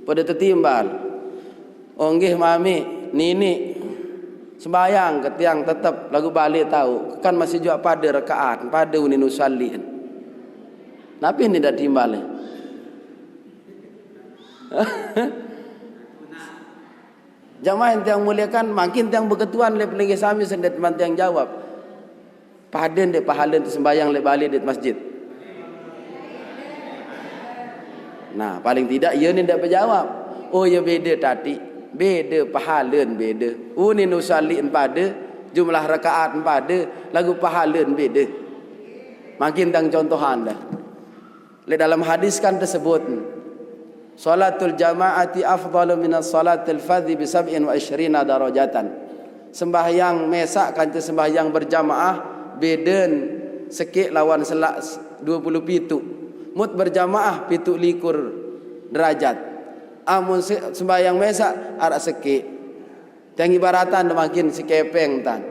A: Pada tertimbal. Onggih mami nini sembayang ke tiang tetap lagu balik tahu kan masih juga pada rakaat pada unin usallin. Nabi ni dah timbal. Jamaah yang muliakan makin yang berketuan le pelenggi sami sendet teman yang jawab. Paden dek pahala tu sembayang le balik di masjid. Nah, paling tidak ia ni dak berjawab. Oh ya beda tadi, beda pahalan beda. Unin usallin pada jumlah rakaat pada lagu pahalan beda. Makin tang contohan dah. Le dalam hadis kan tersebut salatul jamaati afdalu minas salatil fardhi bi 27 darajatan. Sembahyang mesak kan sembahyang berjamaah beden sekik lawan selak 27. Mut berjamaah 27 derajat. Amun sembahyang mesak arak sekik. Tang ibaratan makin sikepeng tan.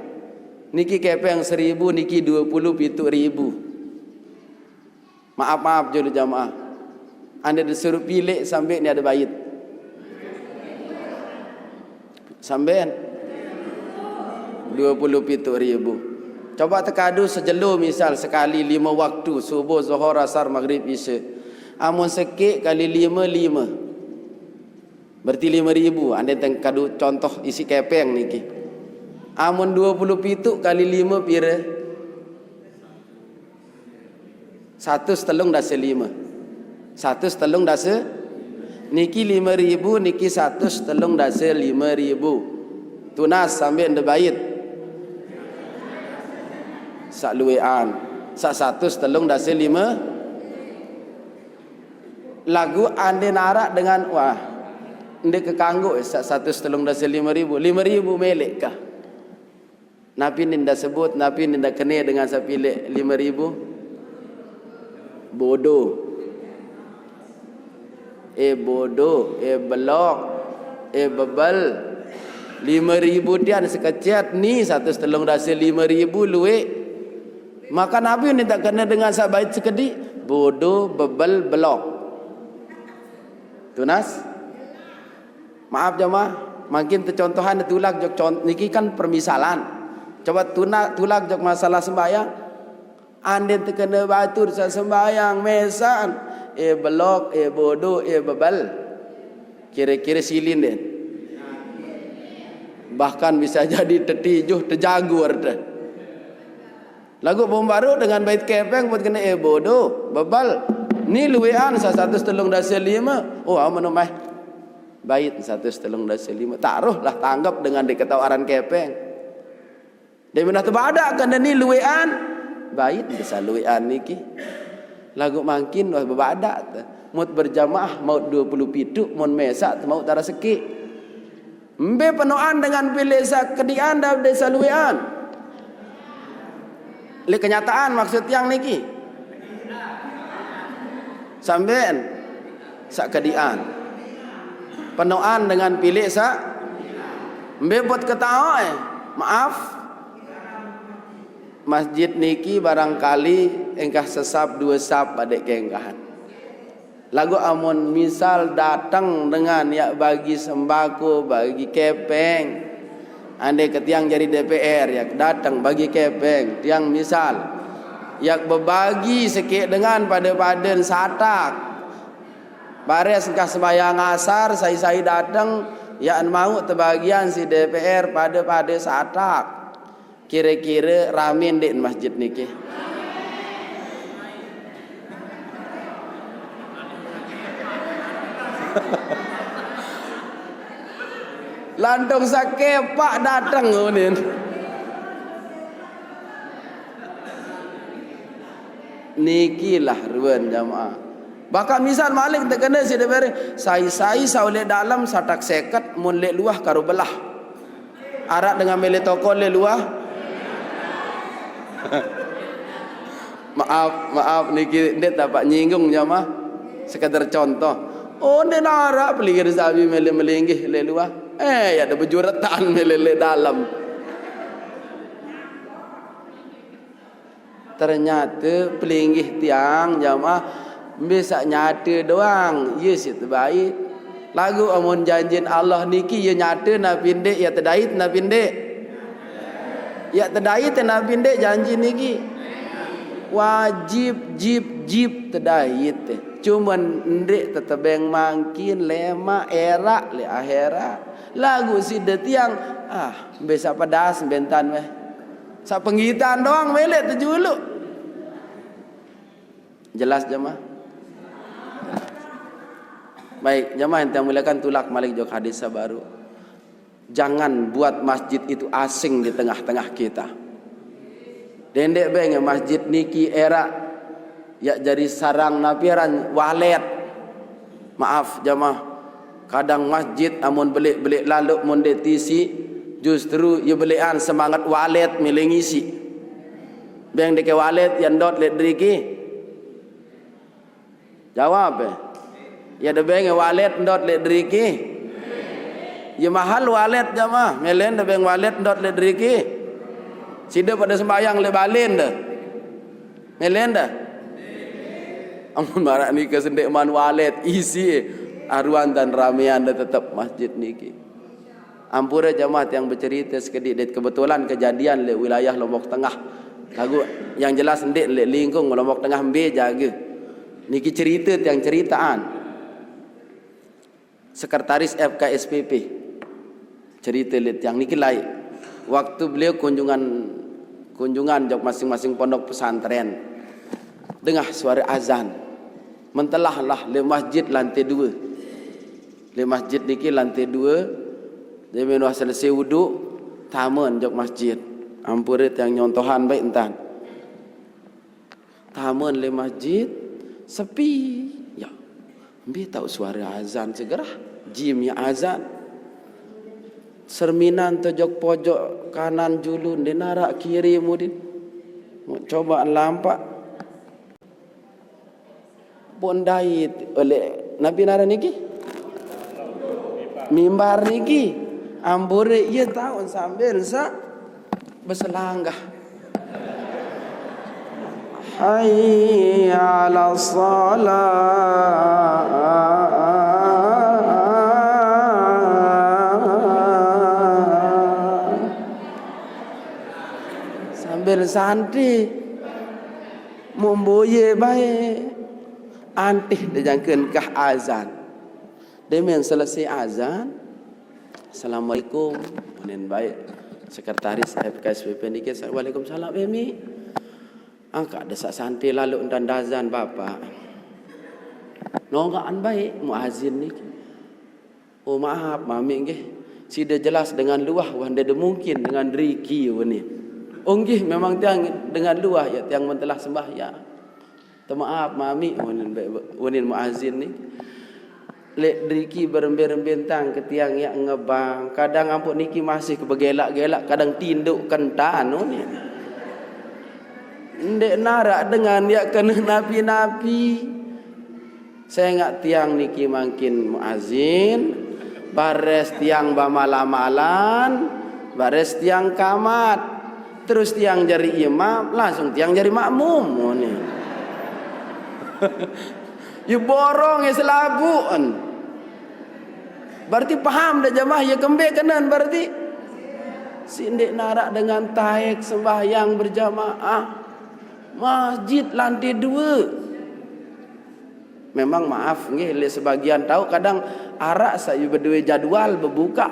A: Niki kepeng 1000 niki 27.000. Maaf julu jamaah. Anda disuruh pilih sampai ni ada bait. Sampean 27.000. Coba tekadu sejelo misal sekali 5 waktu subuh, zuhur, asar, maghrib, isya. Amun sekik kali 5. Berarti 5.000. Anda tekadu contoh isi kepeng niki. Amun 27 kali 5 pira? 1 telung dasa 5. 1 telung dasa niki 5.000 niki 1 telung dasa 5.000. Tunas sampai anda bait. Sak luwean sak 1 telung dasa 5 lagu ande narak dengan wah ande kekangguk sak 1 telung dasa 5.000 melek kah Nabi ninda sebut Nabi ninda kena dengan sapilek 5.000 bodoh belok bebel 5.000 dia sekecet ni 1 telung dasa 5.000 luwe. Maka Nabi ni tak kena dengan sabait sekedi bodoh bebel belok. Tunas. Maaf jemaah, makin tercontohan tulak jok niki kan permisalan. Coba tulak jok masalah sembahyang. Ande terkena batur sa sembahyang mesan belok bodoh bebel. Kira-kira silin deh. Bahkan bisa jadi tertijuh terjagur dah. Lagu pembaru dengan bait kepeng buat kena bodoh bebal ni luwean 1 telung dasa 5. Oh amun mah bait 1 telung dasa 5 taruhlah tanggap dengan diketawaran kepeng dia menah tebada kan ni luwean bait bisa luwean niki lagu makin wah bebada mut berjamaah mau 27 mun mesak mau tara sekik embe penoan dengan pilih sakedian dah desa luwean. Le kenyataan maksud yang niki sampean sak kedian penoan dengan pilih sak mbebot ketawa maaf masjid niki barangkali engkah sesap 2 sap adek keengkahan lagu amun misal datang dengan ya bagi sembako bagi kepeng. Andai ke tiang jadi DPR ya datang bagi kepeng tiang misal yak berbagi sikit dengan pada-pada satak. Bares engkau sembahyang asar, saya datang, yak mau terbagian si DPR pada-pada satak. Kira-kira ramin di masjid niki. Landung sakit pak datang ni. Nikilah ruan jamaah. Bakal misal malik terkena si DPR, saya saulek dalam satak seket mun lek luah karo belah. Arak dengan mele toko lek luah. maaf niki ndet dapat nyinggung jamaah. Sekadar contoh. Oh ndet narak peligir sabi mele melinggih lek luah. Ya ada berjuratan mele lek dalam. Ternyata pelinggih tiang jamaah bisa nyata doang. Ya si terbaik. Lagu amun janjin Allah niki ya nyata nak pindek ya terdait nak pindek. Ya terdait nak pindek janji niki. Wajib jib terdait. Cuman ndek tetebeng mangkin lema era le akhirat. Lagu si de tiang bisa pedas bentan weh. Sa penggitan doang melek terjuluk. Jelas jemaah? Baik, jemaah yang muliakan tulak malik jok hadis baru. Jangan buat masjid itu asing di tengah-tengah kita. Dendek beng masjid niki era ya jadi sarang napiran walet. Maaf jemaah. Kadang masjid amun belik-belik lalu mun detisi justru ya belian semangat walet milengisi. Beng deke walet yang dot let driki. Jawab ya de beng walet dot let driki. Ya mahal walet jamaah. Melen de beng walet dot let driki. Sida pada sembayang le balen dah. Melen dah. Amun marak ni ke sendek man walet isi aruan dan ramean dah tetap masjid niki. Ampura jamaah yang bercerita sekedip kebetulan kejadian le wilayah Lombok Tengah. Lagu yang jelas ndek le lingkung Lombok Tengah mbe jaga. Niki cerita yang ceritaan. Sekretaris FKSPP. Cerita le yang niki lain. Waktu beliau kunjungan jok masing-masing pondok pesantren. Dengar suara azan. Mentelahlah le masjid lantai 2. Le masjid niki lantai 2. Dia menuah selesai wuduk, taman jok masjid. Ampurit yang nyontohan baik entan. Taman le masjid sepi. Ya. Ambil tahu suara azan segera. Jimnya azan. Serminan tojok pojok kanan julun dinarak kiri mudin. Coba lampak. Bondai oleh Nabi Nara niki. Mimbar niki. Ambore ia tahu sambil berselanggah. Hayya 'ala shalah. Sambil santri memboye baik. Antih dijangkeun kah azan. Demen selesai azan. Assalamualaikum. Monen baik. Sekretaris FKSPP niki. Waalaikumsalam Emi. Angkat desak santri lalu dan dazan bapak. Nongaan baik muazin niki. Oh maaf mami nggih. Sida jelas dengan luah wanda de mungkin dengan riki wani. Oh nggih memang tiang dengan luah ya tiang mentelah sembahyang. Maaf mami wanin muazin ni lek driki berembentang ke tiang yang ngebang kadang ampun niki masih kebegelak-gelak kadang tinduk kentan ni ndek narak dengan ya kena napi-napi saya ngak tiang niki makin muazin bares tiang bamala-malan bares tiang kamat terus tiang jari imam langsung tiang jari makmum ni. You borong ya selabuan. Berarti paham dah jamaah ya kembali kanan berarti. Sindik narak dengan taik sembahyang berjamaah. Masjid lantai 2. Memang maaf nggih, le sebagian tahu kadang arak saya berdua jadual berbuka.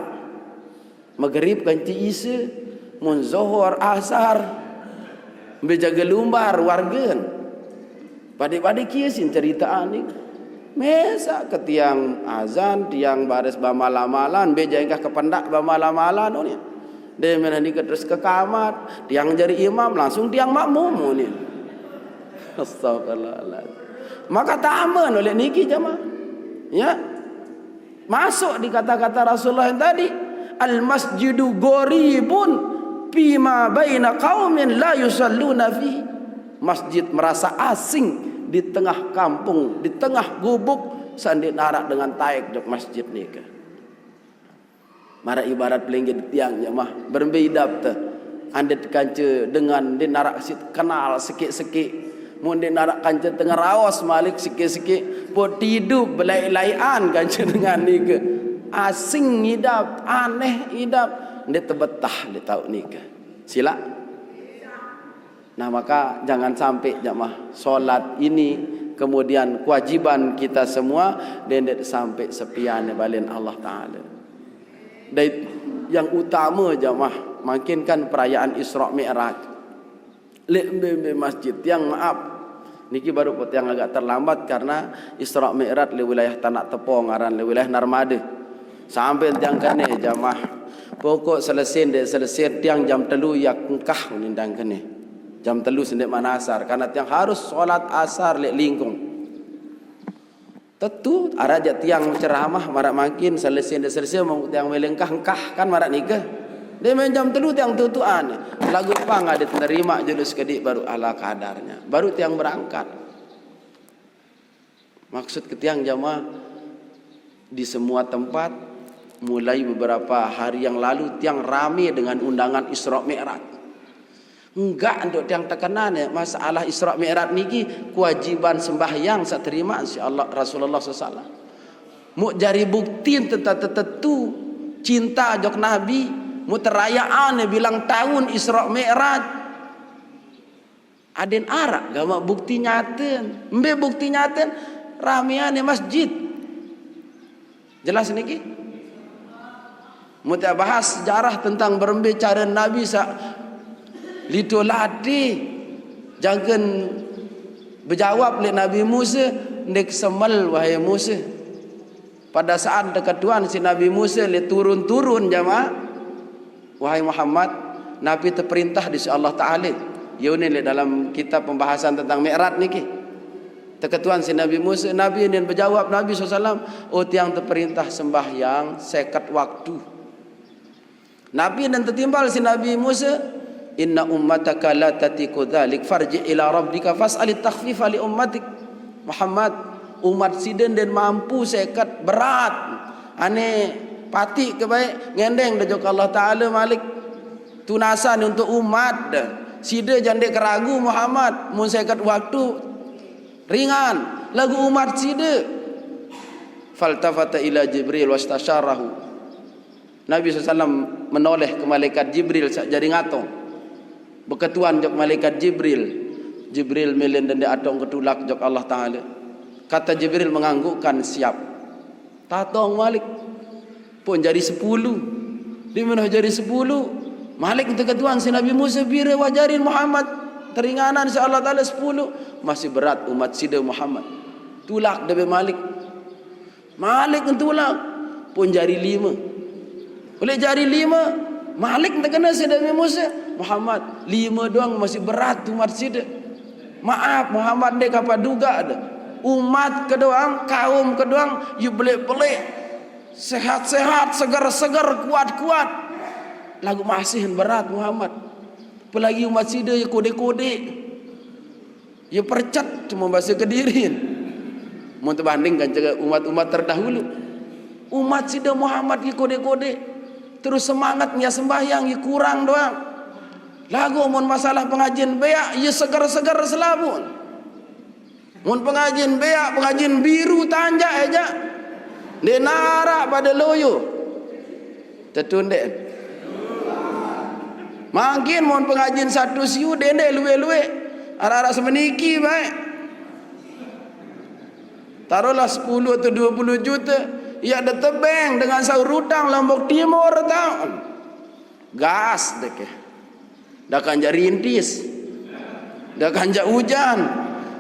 A: Maghrib ganti isya, mun zuhur asar. Bejaga lumbar warga. Pada kieu sin ceritaan ni. Mesa ke tiang azan, tiang baris bamalam-malam, beja ingkah ke pendak bamalam-malam ni. Dia menani ke terus ke kamar, tiang jari imam langsung tiang makmum ni. Astagfirullahaladzim. Maka taman oleh niki jemaah. Ya. Masuk di kata-kata Rasulullah yang tadi, al-masjidu gharibun fima baina qaumin la yusalluna fi. Masjid merasa asing di tengah kampung, di tengah gubuk, sandi narak dengan taik dok masjid ni ke. Mara ibarat pelinggit tiangnya mah berbeda tu. Anda kanca dengan di narak kenal sikit-sikit, mun di narak kanca tengah rawas malik sikit-sikit, pot tidur belai-laian kanca dengan ni ke. Asing hidup, aneh hidup, dia terbetah dia tahu ni ke. Sila. Nah maka jangan sampai jemaah solat ini kemudian kewajiban kita semua dan sampai sepian balin Allah Taala. Dan yang utama jemaah makin kan perayaan Isra Mi'raj. Lebih masjid yang maaf niki baru pot yang agak terlambat karena Isra Mi'raj di wilayah Tanah Tepong aran di wilayah Narmada. Sampai tiang kene jemaah pokok selesai tiang jam 3 yak engkah unindang kene. Jam 3 sendek manasar karena tiang harus solat asar lek lingkung. Tentu araja tiang ceramah marak makin selesai mau tiang melengkah engkah kan marak nikah. Dia main jam 3 tiang tutuan. Lagu pang ada terima julus kedik baru ala kadarnya. Baru tiang berangkat. Maksud ke tiang jamaah di semua tempat mulai beberapa hari yang lalu tiang rame dengan undangan Isra Mi'raj. Enggak untuk yang terkenal ya masalah Isra Mi'raj niki kewajiban sembahyang sak terima insyaallah Rasulullah SAW. Mu jari bukti tentu cinta jok Nabi, mu terayaan bilang tahun Isra Mi'raj. Aden arak gama bukti nyata. Mbe bukti nyata ramiane masjid. Jelas niki? Mu bahas sejarah tentang berembe cara Nabi sak lido ladi jangan berjawab oleh Nabi Musa nek semal wahai Musa. Pada saat dekat Tuhan si Nabi Musa le turun-turun jamaah wahai Muhammad Nabi terperintah di Allah Taala ya ni dalam kitab pembahasan tentang Mi'raj niki dekat Tuhan si Nabi Musa Nabi ini berjawab Nabi SAW oh tiang terperintah sembahyang sekat waktu. Nabi dan tertimbal si Nabi Musa inna ummataka la tatiku dzalik farji ila rabbika fas'alit takhfifa li ummatik. Muhammad umat siden dan mampu sekat berat ane pati ke baik ngendeng dejok Allah Taala malik tunasan untuk umat sida jande keragu Muhammad mun sekat waktu ringan lagu umat sida. Faltafata ila Jibril wastasharahu. Nabi SAW menoleh ke malaikat Jibril sak jadi ngatong berketuan jok malaikat Jibril. Jibril melen dan dia atong ketulak jok Allah Taala. Kata Jibril menganggukkan siap. Tatong Malik pun jadi 10. Di mana jadi 10? Malik untuk ketuan si Nabi Musa bira wajarin Muhammad teringanan si Allah Taala 10. Masih berat umat sida Muhammad. Tulak debe Malik. Malik tulak pun jadi 5. Oleh jari 5 Malik terkena si Nabi Musa Muhammad 5 doang masih berat umat sida. Maaf Muhammad dek apa duga ada. Umat kedoang, kaum kedoang, you belik-belik, sehat-sehat, segar-segar, kuat-kuat. Lagu masih berat Muhammad. Apalagi umat sida ya kode-kode. Ya percat cuma bahasa Kediri. Mau terbandingkan dengan umat-umat terdahulu. Umat sida Muhammad ya kode-kode. Terus semangatnya sembahyang ya kurang doang. Lagu mun masalah pengajian beak ya segar-segar selabun. Mun pengajian beak, pengajian biru tanjak aja. Dia narak pada loyo. Tetundek. Makin mun pengajian satu siu dende luwe-luwe. Arak-arak semeniki baik. Taruhlah 10 atau 20 juta. Ya ada tebeng dengan sahur hutang Lombok Timur tahu. Gas dek. Dah kanjak rintis. Dah kanjak hujan.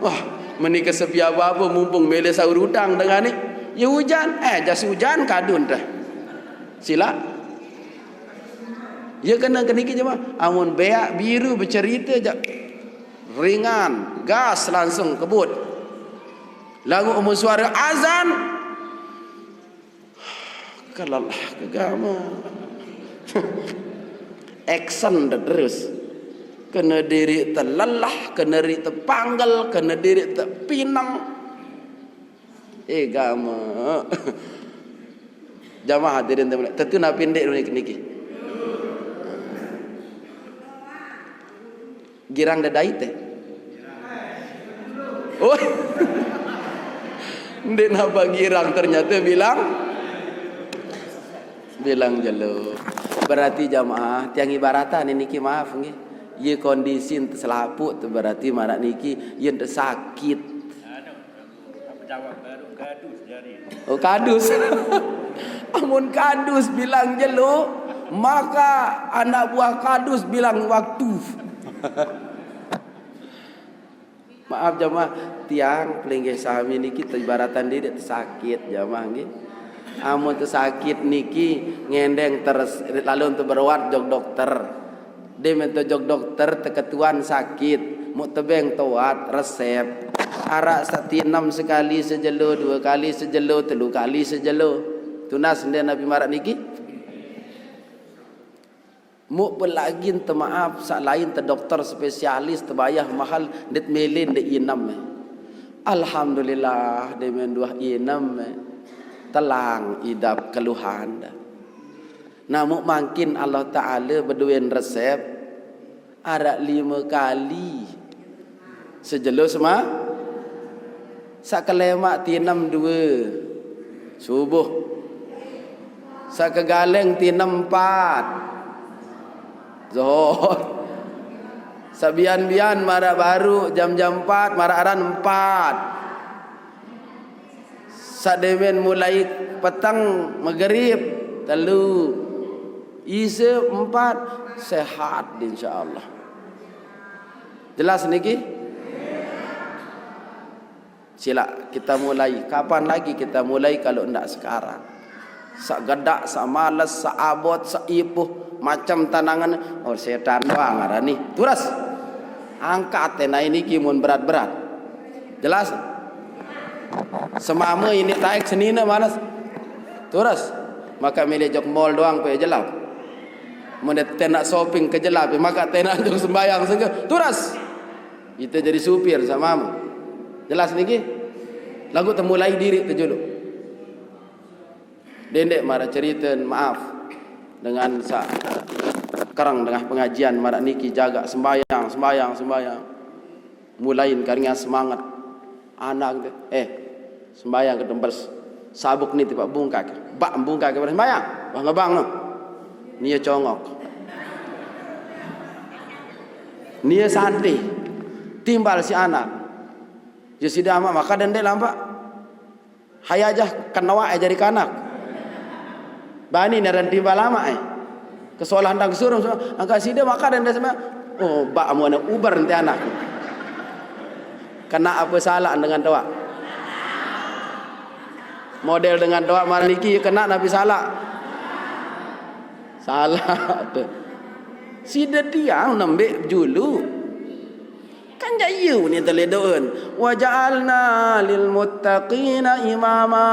A: Wah, menikah sepi apa-apa mumpung mele sahur hutang dengan ni. Ya hujan. Jas hujan kadun dah. Sila. Ya kena keniki je mah. Amun beak biru bercerita je. Ringan, gas langsung kebut. Lagu umur suara azan. Kalau lah kegama. Action dah terus. Kena diri terlelah, kena diri terpanggal, kena diri terpinang. Gama. Jamaah hadirin teman. Tentu nak pendek niki. Girang dadai teh. Oh. Ndek napa girang ternyata bilang jelo. Berarti jamaah tiang ibaratan niki maaf nggih. Ye kondisi ente selaput tu berarti marak niki ye ente sakit. Oh kadus. Amun kadus bilang jelo, maka anak buah kadus bilang waktu. Maaf jamaah tiang pelinggih sami niki ibaratan diri sakit jamaah nggih. Amun tu sakit niki ngendeng terus lalu untuk berawat jog dokter. Dia minta jog dokter teketuan sakit, mu tebeng tawat resep. Arak sati 6 sekali sejelo, 2 kali sejelo, 3 kali sejelo. Tunas dia Nabi marak niki. Mu pelagi te maaf sak lain te dokter spesialis terbayar mahal dit melin de inam. Alhamdulillah de men 2 inam. Telang idap keluhan dah. Namun makin Allah Ta'ala berduin resep arak 5 kali sejelo semua sakelemak tinam 2 subuh sakegaleng tinam 4 zuhur sabian-bian marak baru jam-jam 4 marak aran 4 sademen mulai petang maghrib 3 isya 4 sehat insyaallah. Jelas niki? Sila kita mulai. Kapan lagi kita mulai kalau ndak sekarang? Sak gadak, sak malas, sak abot, sak ipuh macam tanangan oh setan doang arani. Terus angkat tenai niki mun berat-berat. Jelas? Semama ini taik senina malas. Terus maka milih jok mall doang pe jelap. Mun nak shopping ke jelap maka tenak jok sembayang saja. Terus kita jadi supir sama. Jelas niki? Lagu temulai diri terjuluk. Dendek marah cerita maaf dengan sekarang dengan pengajian marah niki jaga sembayang. Mulain karena semangat anak sembayang ke tempat sabuk ni tiba bungkak. Bak bungkak ke sembayang. Wah ngebang no. Nia congok. Nia santai. Timbal si anak. Ya sudah mak maka dendek lampak. Hayajah kenawa jadi kanak. Bani naran timbal lama kesolahan dan kesuruh angka sida maka dendek sama. Oh bak mu anak ubar nanti anak. Kena apa salah dengan doa? Model dengan doa maliki kena Nabi salah. Salah tu. Sida tiang nembek julu. Kan jayu ni teledoan. Wa ja'alna lil muttaqina imama.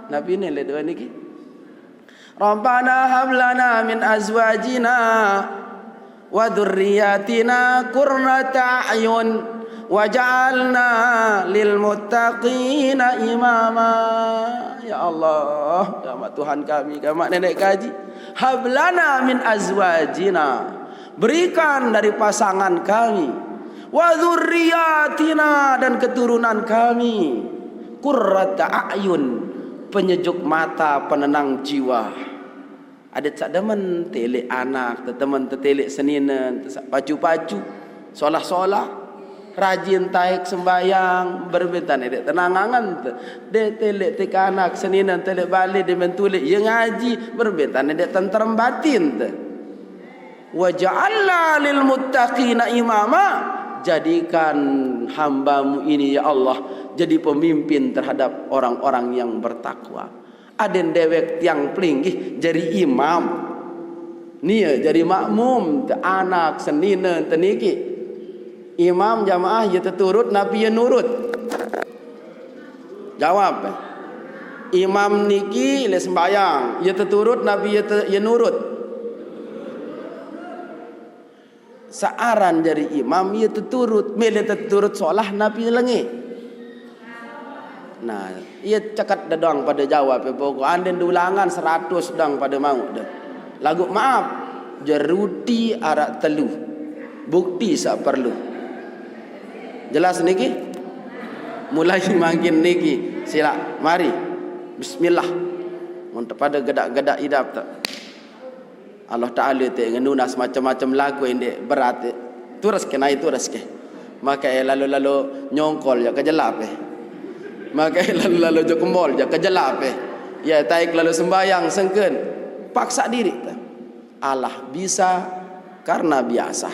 A: Nabi ni ledoan niki. Rabbana hab lana min azwajina wa dzurriyyatina qurrata a'yun. Waj'alna lil muttaqina imama. Ya Allah, ya Tuhan kami, kami nenek kaji. Hablana min azwajina, berikan dari pasangan kami. Wa dzurriyyatina, dan keturunan kami. Qurrata a'yun, penyejuk mata, penenang jiwa. Ada tak demen telek anak, teman tetelek senina, pacu-pacu, solah-solah. rajin taik sembayang berbetan dek tenangangan tu dek telek tika anak seninan telek balik dia mentulik ya ngaji berbetan dek tenteram batin tu wa ja'alna lil muttaqina imama jadikan hambamu ini ya Allah jadi pemimpin terhadap orang-orang yang bertakwa aden dewek tiang pelinggih jadi imam nia jadi makmum te anak senina teniki imam jamaah ya terturut nabi ya nurut jawab imam niki le sembayang ya terturut nabi ya nurut saaran dari imam ya terturut mele terturut solah nabi lengi nah ia cakat dadang pada jawab pokok anden dulangan 100 dang pada mau dah lagu maaf jeruti arak telu bukti sak perlu jelas niki mulai makin niki sila mari bismillah untuk pada gedak-gedak idap tak Allah Taala te ngenunas macam-macam lagu inde berat turas kena itu ras ke maka lalu nyongkol ya kejelap maka lalu jo kembol ya kejelap ya taik lalu sembayang sengken paksa diri Allah bisa karena biasa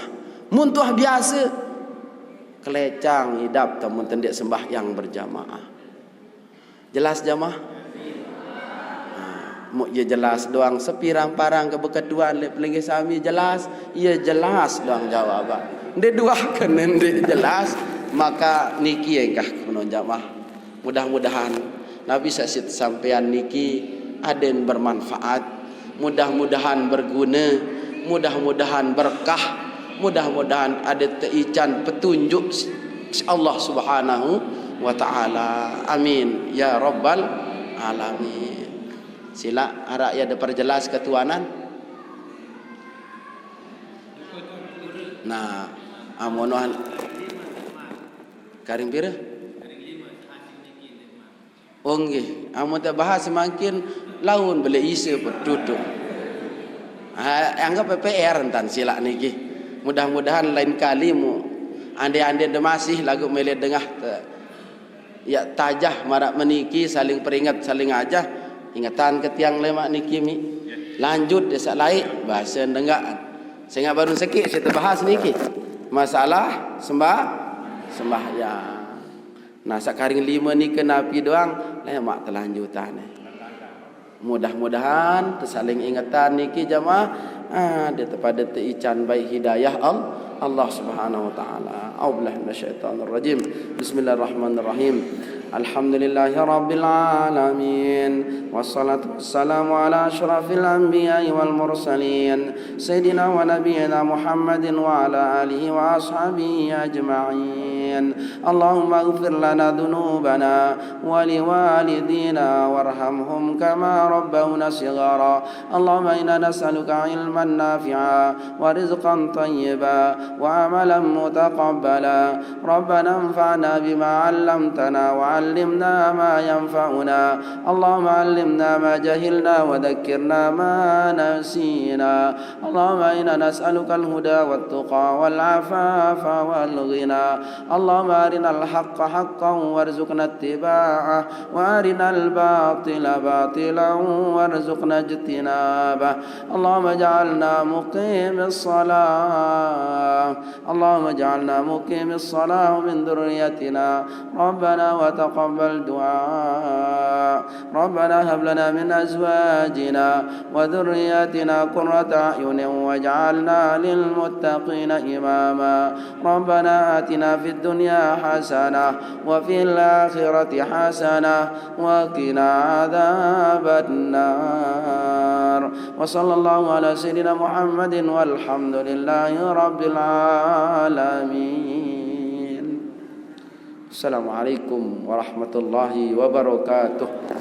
A: muntuh biasa kelecang hidup tamun tendik sembahyang berjamaah jelas jamaah mu ye jelas doang sepirang parang ke bekeduan le pelinggih sami jelas ia jelas doang jawaban ndek dua kan ndek jelas maka niki engkah kuno jamaah mudah-mudahan nabi sasit sampean niki aden bermanfaat mudah-mudahan berguna mudah-mudahan berkah mudah-mudahan ada teican petunjuk Allah Subhanahu wa taala amin ya rabbal alamin sila harap ya diperjelas ketuanan nah amonohan karing pira nggih amun tak bahas semakin laun beli isu duduk anggap PPR entan sila niki mudah-mudahan lain kali mu ande-ande masih lagu mele dengah ya tajah marak meniki saling peringat saling ajah ingatan ke tiang lemak niki mi lanjut desa lain bahasa dengaan sehingga baru sikit saya bahas niki masalah sembahyang nah sakaring 5 ni ke napi doang lemak terlanjutan mudah-mudahan tersaling ingatan niki jamaah ada pada teican baik hidayah Allah Subhanahu wa taala. A'udzubillahi minasyaitonir rajim. Bismillahirrahmanirrahim. Alhamdulillahi rabbil alamin wassalatu wassalamu ala asyrafil anbiya'i wal mursalin sayyidina wa nabiyyina Muhammadin wa ala alihi wa ashabihi ajma'in. Allahumma ighfir lana dhunubana wa liwalidina warhamhum kama rabbawna shighara. Allahumma inna nas'aluka ilman nafi'a wa rizqan tayyiba wa amalan mutaqabbala. Rabbana anfa'na bima 'allamtana wa علمنا ما ينفعنا اللهم علمنا ما جهلنا وذكرنا ما نسينا اللهم إنا نسألك الهدى والتقى والعفاف والغنى اللهم أرنا الحق حقا وارزقنا اتباعه وأرنا الباطل باطلا وارزقنا اجتنابه اللهم اجعلنا مقيم الصلاة اللهم اجعلنا مقيم الصلاة من ذريتنا ربنا وتقبل دعاء ربنا هب لنا من أزواجنا وذرياتنا قرة أعين واجعلنا للمتقين إماما ربنا آتنا في الدنيا حسنة وفي الآخرة حسنة وقنا عذاب النار وصلى الله على سيدنا محمد والحمد لله رب العالمين. Assalamualaikum warahmatullahi wabarakatuh.